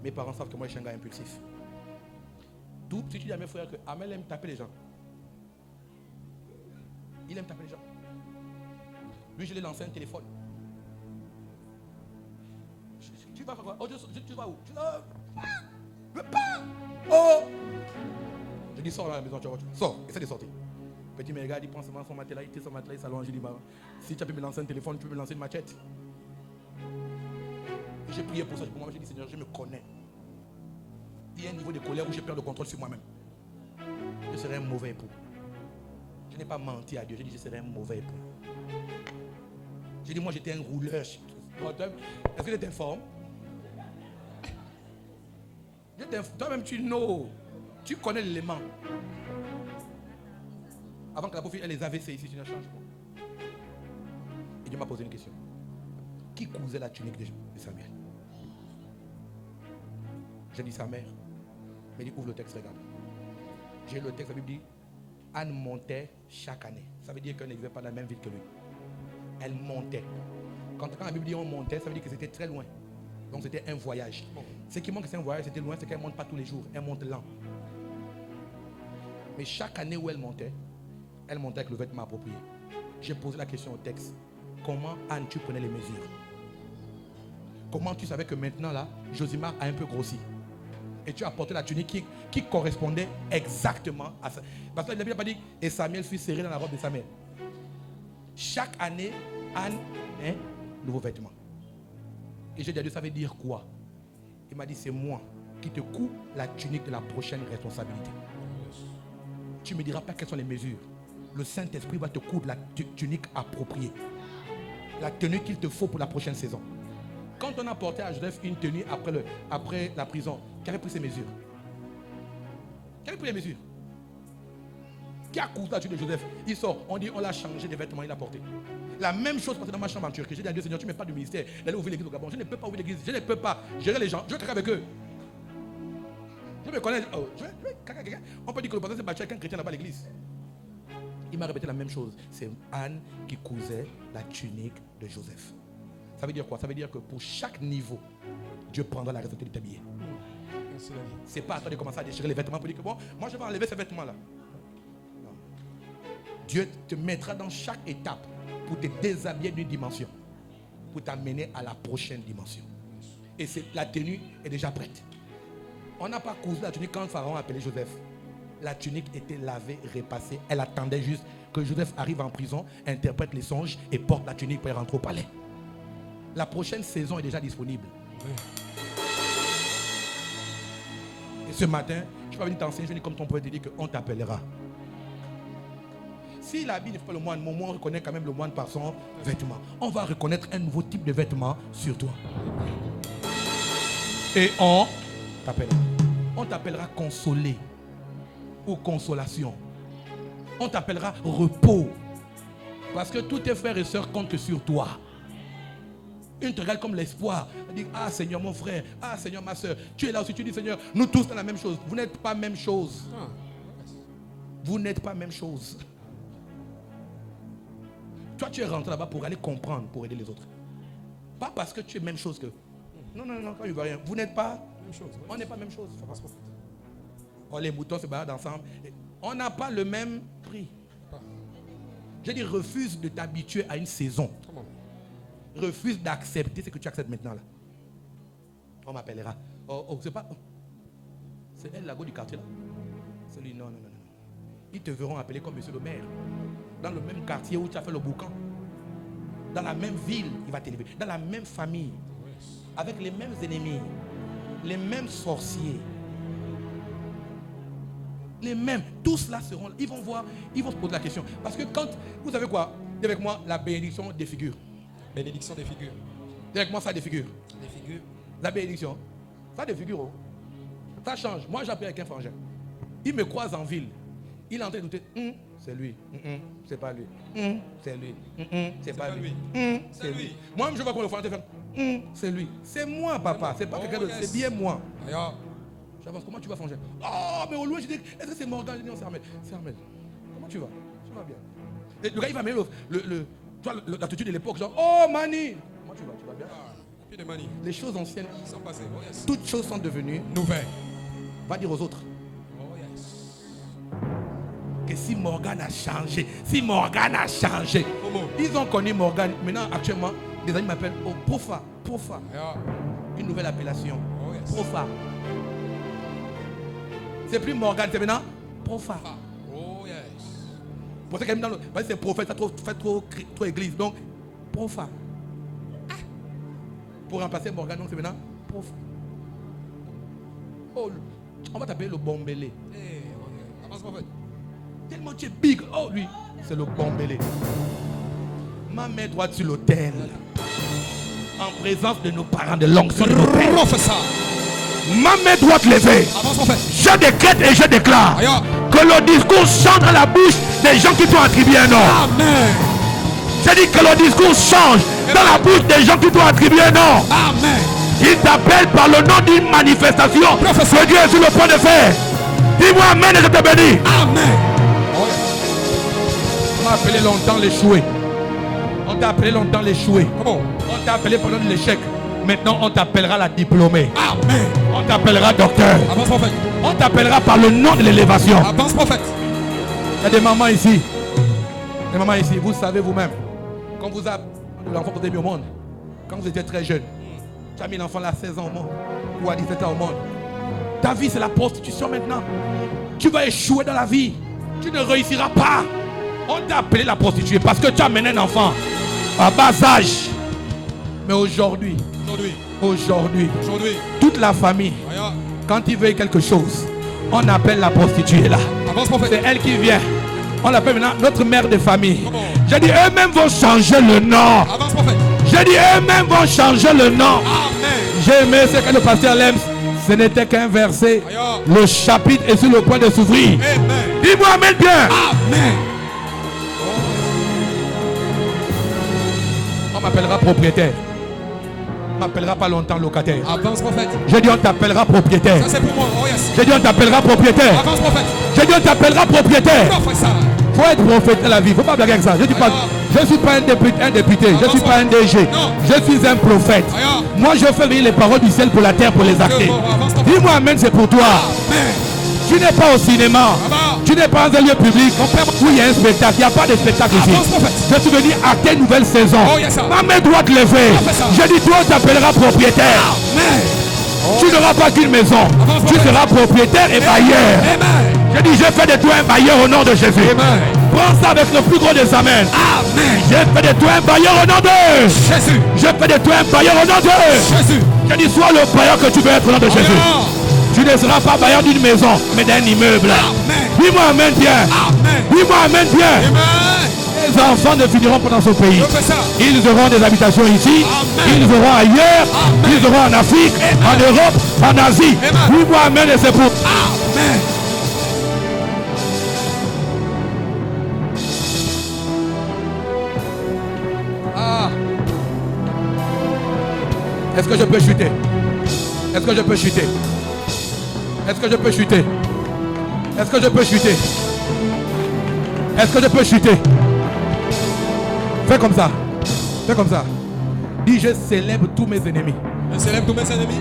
mes parents savent que moi je suis un gars impulsif. Tout si tu dis à mes frères que Amel aime taper les gens. Il aime taper les gens. Lui, je l'ai lancé un téléphone. Tu vas faire quoi? Oh, tu vas où? Oh! Je dis, sors là à la maison, tu vois. Sors, essaie de sortir. Petit me regarde, il prend son matelas, il tire son matelas, il s'allonge. Je dis, si tu peux me lancer un téléphone, tu peux me lancer une machette. J'ai prié pour ça. Pour moi, j'ai dit, Seigneur, je me connais. Il y a un niveau de colère où je perds le contrôle sur moi-même. Je serai un mauvais époux. Je n'ai pas menti à Dieu. J'ai dit, je serai un mauvais époux. J'ai dit, moi, j'étais un rouleur. Est-ce que tu t'informes? Toi-même, tu connais l'élément. Avant que la pauvre fille ait les AVC ici, tu ne changes pas. Et Dieu m'a posé une question. Qui cousait la tunique de Samuel? J'ai dit sa mère. Mais il ouvre le texte, regarde. J'ai le texte, la Bible dit Anne montait chaque année. Ça veut dire qu'elle ne vivait pas dans la même ville que lui. Elle montait. Quand la Bible dit on montait, ça veut dire que c'était très loin. Donc c'était un voyage. Ce qui montre que c'est un voyage, c'était loin, c'est qu'elle ne monte pas tous les jours. Elle monte lent. Mais chaque année où elle montait avec le vêtement approprié. J'ai posé la question au texte. Comment Anne, tu prenais les mesures? Comment tu savais que maintenant là, Josimar a un peu grossi? Et tu as porté la tunique qui correspondait exactement à ça. Parce que la Bible n'a pas dit et Samuel fut serré dans la robe de sa mère. Chaque année, Anne, nouveau vêtement. Et j'ai dit à Dieu, ça veut dire quoi? Il m'a dit, c'est moi qui te couds la tunique de la prochaine responsabilité. Tu ne me diras pas quelles sont les mesures. Le Saint-Esprit va te coudre la tunique appropriée. La tenue qu'il te faut pour la prochaine saison. Quand on a porté à Joseph une tenue après la prison, qui avait pris ses mesures? Qui avait pris les mesures? Qui a coupé la tunique de Joseph? Il sort, on dit on l'a changé de vêtements, il l'a porté. La même chose passait dans ma chambre en Turquie. J'ai dit à Dieu, Seigneur, tu ne mets pas de ministère d'aller ouvrir l'église au Gabon. Je ne peux pas ouvrir l'église, je ne peux pas gérer les gens, je veux caca avec eux. Je me connais, je vais caca avec quelqu'un. On peut dire que le pasteur s'est battu avec un chrétien là-bas à l'église. Il m'a répété la même chose. C'est Anne qui cousait la tunique de Joseph. Ça veut dire quoi? Ça veut dire que pour chaque niveau, Dieu prendra la responsabilité de t'habiller. C'est pas à toi de commencer à déchirer les vêtements pour dire que bon, moi je vais enlever ces vêtements-là. Non. Dieu te mettra dans chaque étape pour te déshabiller d'une dimension, pour t'amener à la prochaine dimension. Et la tenue est déjà prête. On n'a pas cousu la tunique quand Pharaon a appelé Joseph. La tunique était lavée, repassée. Elle attendait juste que Joseph arrive en prison, interprète les songes et porte la tunique pour rentrer au palais. La prochaine saison est déjà disponible. Et ce matin, je ne suis pas venu t'enseigner, je vais dire comme ton poète te dit qu'on t'appellera. Si l'habit ne fait pas le moine, mon moine reconnaît quand même le moine par son vêtement. On va reconnaître un nouveau type de vêtement sur toi. Et on t'appellera. On t'appellera consolé ou consolation. On t'appellera repos. Parce que tous tes frères et sœurs comptent sur toi. Une te regarde comme l'espoir. Elle dit, ah Seigneur mon frère, ah Seigneur ma soeur. Tu es là aussi, tu dis Seigneur, nous tous dans la même chose. Vous n'êtes pas même chose. Vous n'êtes pas même chose. Toi tu es rentré là-bas pour aller comprendre, pour aider les autres. Pas parce que tu es même chose que. Non, quand il ne veut rien. Vous n'êtes pas même chose. On n'est pas même chose. Oh, les moutons se baladent ensemble. On n'a pas le même prix. J'ai dit, refuse de t'habituer à une saison. Refuse d'accepter ce que tu acceptes maintenant là. On m'appellera. Oh, c'est pas. C'est elle, la go du quartier là. C'est lui, non. Ils te verront appeler comme monsieur le maire. Dans le même quartier où tu as fait le boucan. Dans la même ville, il va t'élever. Dans la même famille. Avec les mêmes ennemis. Les mêmes sorciers. Les mêmes. Tous là seront. Ils vont voir. Ils vont se poser la question. Parce que quand. Vous savez quoi? Dis avec moi, la bénédiction des figures. Bénédiction des figures. Dis avec moi, ça des figures. Des figures. La bénédiction. Ça des figures. Ça change. Moi, j'appelle avec un frangin. Il me croise en ville. Il est en train de douter. C'est lui. C'est pas lui. C'est lui. C'est pas lui. C'est lui. Moi-même, je vois qu'on le fait faire. C'est lui. C'est moi, papa. C'est pas quelqu'un d'autre. C'est bien moi. J'avance. Comment tu vas, frangin? Oh, mais au loin, je dis, est-ce que c'est Morgan? Je dis, non, c'est Armel. C'est Armel. Comment tu vas? Tu vas bien. Et le gars, il va mettre l'attitude de l'époque, genre, oh, Mani. Comment tu vas? Tu vas bien? Puis de Mani. Les choses anciennes sont passées. Oh, yes. Toutes choses sont devenues nouvelles. Va dire aux autres. Oh, yes. Que si Morgan a changé, ils ont connu Morgan. Maintenant, actuellement, des amis m'appellent Profa. Yeah. Une nouvelle appellation. Oh, yes. Profa. C'est plus Morgan, c'est maintenant Profa. Oh yes. Pour ça qu'elle dans le. C'est prophète, ça fait trop église. Donc, Profa. Pour remplacer Morgan, donc c'est maintenant Profa. Oh, on va t'appeler le Bombélé. Avance, prophète. Tellement tu es big. Oh, lui, c'est le Bombélé. Ma main droite sur l'autel. En présence de nos parents, de l'onction de nos pères. Ma main droite levée. Je décrète et je déclare que le discours change dans la bouche des gens qui t'ont attribué un nom. Amen. Je dis que le discours change dans la bouche des gens qui t'ont attribué un nom. Amen. Ils t'appellent par le nom d'une manifestation que Dieu est sur le point de faire. Dis-moi amen et je te bénis. Amen. On m'a appelé longtemps l'échoué. On t'a appelé longtemps l'échoué. On t'a appelé pendant l'échec. Maintenant, on t'appellera la diplômée. Amen. On t'appellera docteur. Avance, prophète. On t'appellera par le nom de l'élévation. Avance, prophète. Il y a des mamans ici. Des mamans ici. Vous savez vous-même. Quand vous avez l'enfant que vous avez mis au monde, quand vous étiez très jeune, tu as mis l'enfant à 16 ans au monde ou à 17 ans au monde. Ta vie, c'est la prostitution maintenant. Tu vas échouer dans la vie. Tu ne réussiras pas. On t'a appelé la prostituée parce que tu as mené un enfant à bas âge. Mais aujourd'hui, toute la famille, quand il veut quelque chose, on appelle la prostituée là. C'est elle qui vient. On l'appelle maintenant notre mère de famille. J'ai dit, eux-mêmes vont changer le nom. J'ai dit, eux-mêmes vont changer le nom. J'ai aimé ce que le pasteur Lems, ce n'était qu'un verset. Le chapitre est sur le point de s'ouvrir. Dis-moi amen bien. Amen. On m'appellera propriétaire. On m'appellera pas longtemps locataire. Avance, prophète. J'ai dit on t'appellera propriétaire. Ça c'est pour moi. Oh, yes. J'ai dit on t'appellera propriétaire. Avance, prophète. J'ai dit on t'appellera propriétaire. Faut être prophète dans la vie. Faut pas blaguer avec ça. Je ne suis pas un député. Je ne suis pas un DG. Non. Je suis un prophète. Moi je fais venir les paroles du ciel pour la terre pour les acter. Dis-moi amen, c'est pour toi. Amen. Tu Tu n'es pas au cinéma. Tu n'es pas dans un lieu public où il y a un spectacle. Il n'y a pas de spectacle ici. Je suis venu à tes nouvelle saison. Ma main droite levée. Je dis, toi, tu t'appelleras propriétaire. Tu n'auras pas qu'une maison. Tu seras propriétaire et bailleur. Je dis, je fais de toi un bailleur au nom de Jésus. Prends ça avec le plus gros des amens. Je fais de toi un bailleur au nom de Jésus. Je fais de toi un bailleur au nom de Jésus. Je dis, sois le bailleur que tu veux être au nom de Jésus. Tu ne seras pas bailleur d'une maison, mais d'un immeuble. Dis-moi amen bien. Dis-moi amen bien. Les enfants ne finiront pas dans ce pays. Ils auront des habitations ici. Ils auront ailleurs. Ils auront en Afrique, en Europe, en Asie. Dis-moi amen et c'est pour. Amen. Est-ce que je peux chuter? Est-ce que je peux chuter? Est-ce que je peux chuter? Est-ce que je peux chuter? Est-ce que je peux chuter? Fais comme ça. Fais comme ça. Dis, je célèbre tous mes ennemis. Je célèbre tous mes ennemis.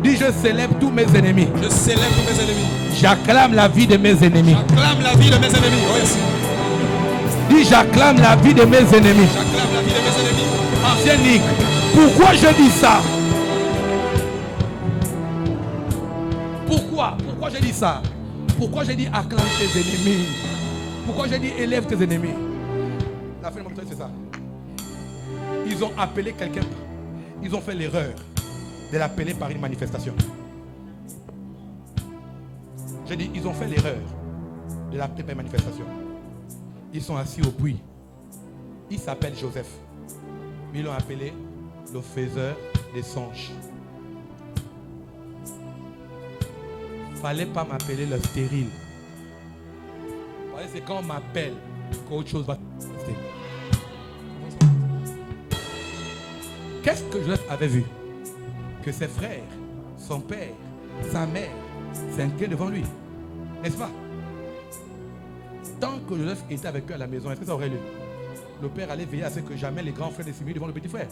Dis, je célèbre tous mes ennemis. Je célèbre tous mes ennemis. J'acclame la vie de mes ennemis. J'acclame la vie de mes ennemis. Oh yes. Dis, j'acclame la vie de mes ennemis. J'acclame la vie de mes ennemis. Ancien Nick, pourquoi je dis ça? Pourquoi je dis ça? Pourquoi je dis acclame tes ennemis? Pourquoi je dis élève tes ennemis? La fin de mon temps, c'est ça. Ils ont appelé quelqu'un. Ils ont fait l'erreur de l'appeler par une manifestation. Je dis, ils ont fait l'erreur de l'appeler par une manifestation. Ils sont assis au puits. Il s'appelle Joseph. Ils l'ont appelé le faiseur des songes. Fallait pas m'appeler le stérile. C'est quand on m'appelle qu'autre chose va se passer. Qu'est-ce que Joseph avait vu? Que ses frères, son père, sa mère s'inclinaient devant lui. N'est-ce pas? Tant que Joseph était avec eux à la maison, est-ce que ça aurait lu? Le père allait veiller à ce que jamais les grands frères ne s'immiscent devant le petit frère.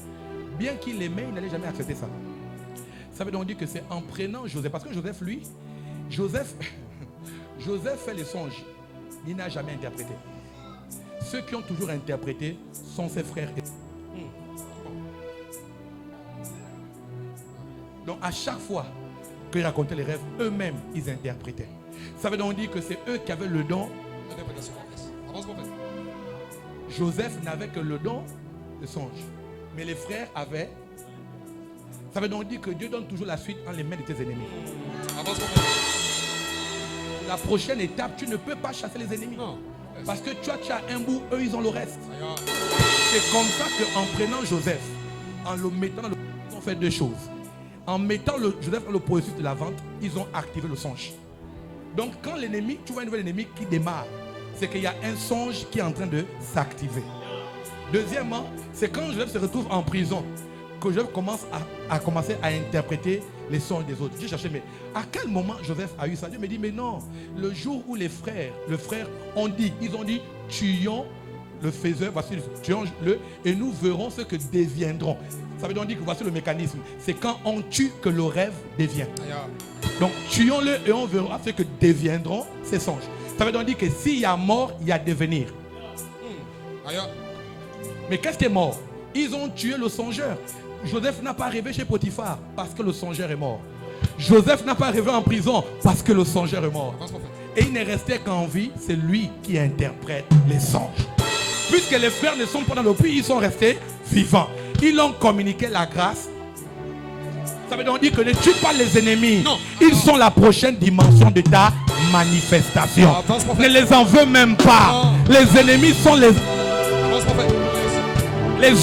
Bien qu'il l'aimait, il n'allait jamais accepter ça. Ça veut donc dire que c'est en prenant Joseph. Parce que Joseph, lui, Joseph fait les songes. Il n'a jamais interprété. Ceux qui ont toujours interprété sont ses frères. Donc à chaque fois qu'ils racontaient les rêves, eux-mêmes, ils interprétaient. Ça veut donc dire que c'est eux qui avaient le don. Joseph n'avait que le don de songe. Mais les frères avaient. Ça veut donc dire que Dieu donne toujours la suite en les mains de tes ennemis. La prochaine étape, tu ne peux pas chasser les ennemis. Non. Parce que tu as un bout, eux ils ont le reste. C'est comme ça qu'en prenant Joseph, en le mettant dans le... Ils ont fait deux choses. En mettant Joseph dans le processus de la vente, ils ont activé le songe. Donc quand l'ennemi, tu vois un nouvel ennemi qui démarre, c'est qu'il y a un songe qui est en train de s'activer. Deuxièmement, c'est quand Joseph se retrouve en prison que Joseph commence à commencer à interpréter les songes des autres. J'ai cherché, mais à quel moment Joseph a eu ça? Dieu me dit, mais non, le jour où les frères ont dit, ils ont dit, tuons le faiseur, voici, tuons-le, et nous verrons ce que deviendront. Ça veut donc dire que voici le mécanisme. C'est quand on tue que le rêve devient. Donc, tuons-le et on verra ce que deviendront ces songes. Ça veut donc dire que s'il y a mort, il y a devenir. Mais qu'est-ce qui est mort? Ils ont tué le songeur. Joseph n'a pas rêvé chez Potiphar parce que le songeur est mort. Joseph n'a pas rêvé en prison parce que le songeur est mort. Et il n'est resté qu'en vie, c'est lui qui interprète les songes. Puisque les frères ne sont pas dans le puits, ils sont restés vivants. Ils ont communiqué la grâce. Ça veut donc dire que ne tue pas les ennemis. Non. Ils sont la prochaine dimension de ta manifestation. Ne les en veux même pas. Les ennemis sont les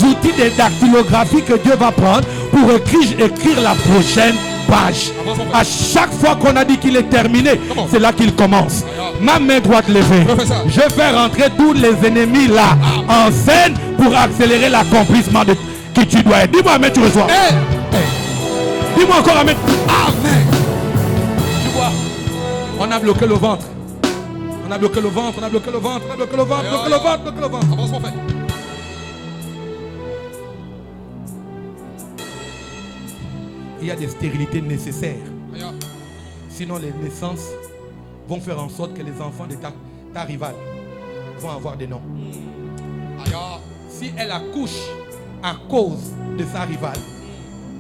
outils de dactylographie que Dieu va prendre pour écrire la prochaine page. À chaque fois qu'on a dit qu'il est terminé, c'est là qu'il commence. Ma main droite levée. Je fais rentrer tous les ennemis là en scène pour accélérer l'accomplissement de qui tu dois être. Dis-moi amen, tu reçois. Dis-moi encore amen. Amen. Tu vois, on a bloqué le ventre. On a bloqué le ventre, on a bloqué le ventre, on a bloqué le ventre, bloqué le ventre, bloqué le ventre. Il y a des stérilités nécessaires. Sinon les naissances vont faire en sorte que les enfants de ta rivale vont avoir des noms. Aïe. Si elle accouche à cause de sa rivale,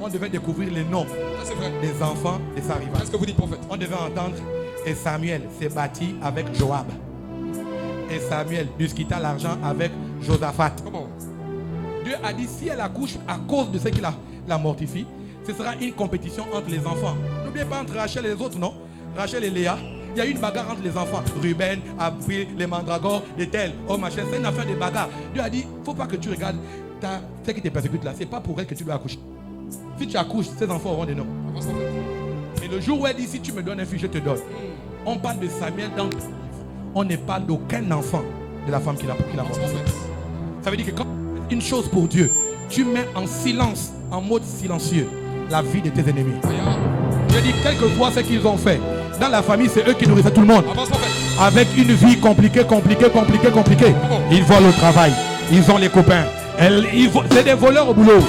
on devait découvrir les noms Ça, c'est vrai. des enfants de sa rivale. Qu'est-ce que vous dites, prophète? On devait entendre, et Samuel s'est battu avec Joab. Et Samuel discuta l'argent avec Josaphat. Comment? Dieu a dit, si elle accouche à cause de ce qui la mortifie, ce sera une compétition entre les enfants. N'oubliez pas entre Rachel et les autres, non? Rachel et Léa, il y a eu une bagarre entre les enfants. Ruben, Abri, les mandragores, les tels, oh machin, c'est une affaire de bagarre. Dieu a dit, il ne faut pas que tu regardes ce qui te persécute là. Ce n'est pas pour elle que tu dois accoucher. Si tu accouches, ces enfants auront des noms. Avance, prophète. Et le jour où elle dit, si tu me donnes un fils, je te donne. On parle de Samuel dans... On ne parle d'aucun enfant de la femme qui l'a Avance, porté. prophète. Ça veut dire que quand une chose pour Dieu, tu mets en silence, en mode silencieux, la vie de tes ennemis. Aïe. Je dis, quelquefois, ce qu'ils ont fait, dans la famille, c'est eux qui nourrissaient tout le monde. Avance, prophète. Avec une vie compliquée. Ils volent au travail. Ils ont les copains. C'est des voleurs au boulot.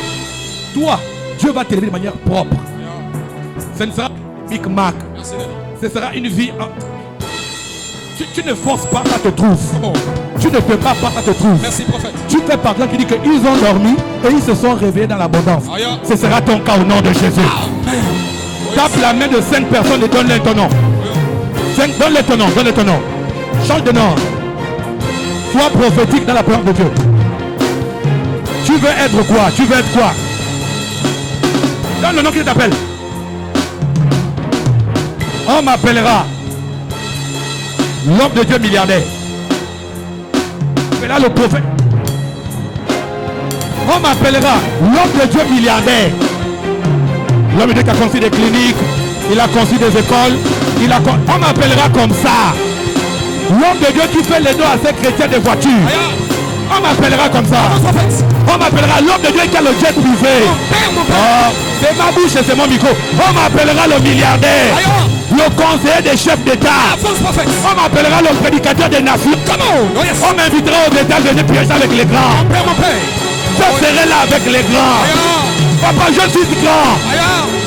Toi, Dieu va t'élever de manière propre. Aïe. Ce ne sera pas Big Mac. Merci, Daddy. Ce sera une vie... Tu ne forces pas, ça te trouve. Comment? Tu ne peux pas, ça te trouve. Merci, prophète. Tu fais par exemple qui dit qu'ils ont dormi et ils se sont réveillés dans l'abondance. Aïe. Ce sera ton cas au nom de Jésus. Tape la main de 5 personnes et donne-leur ton nom. Donne-leur ton nom, donne-leur ton nom. Change de nom. Sois prophétique dans la parole de Dieu. Tu veux être quoi? Tu veux être quoi? Donne le nom qui t'appelle. On m'appellera l'homme de Dieu milliardaire. Mais là le prophète. On m'appellera l'homme de Dieu milliardaire. L'homme de Dieu qui a construit des cliniques, il a construit des écoles, on m'appellera comme ça. L'homme de Dieu qui fait les dons à ces chrétiens de voitures. On m'appellera comme ça. On m'appellera l'homme de Dieu qui a le jet privé. Oh, c'est ma bouche et c'est mon micro. On m'appellera le milliardaire. Le conseiller des chefs d'État. On m'appellera le prédicateur des nations. On m'invitera aux États-Unis pour rester avec les grands. Je serai là avec les grands. Papa, je suis grand.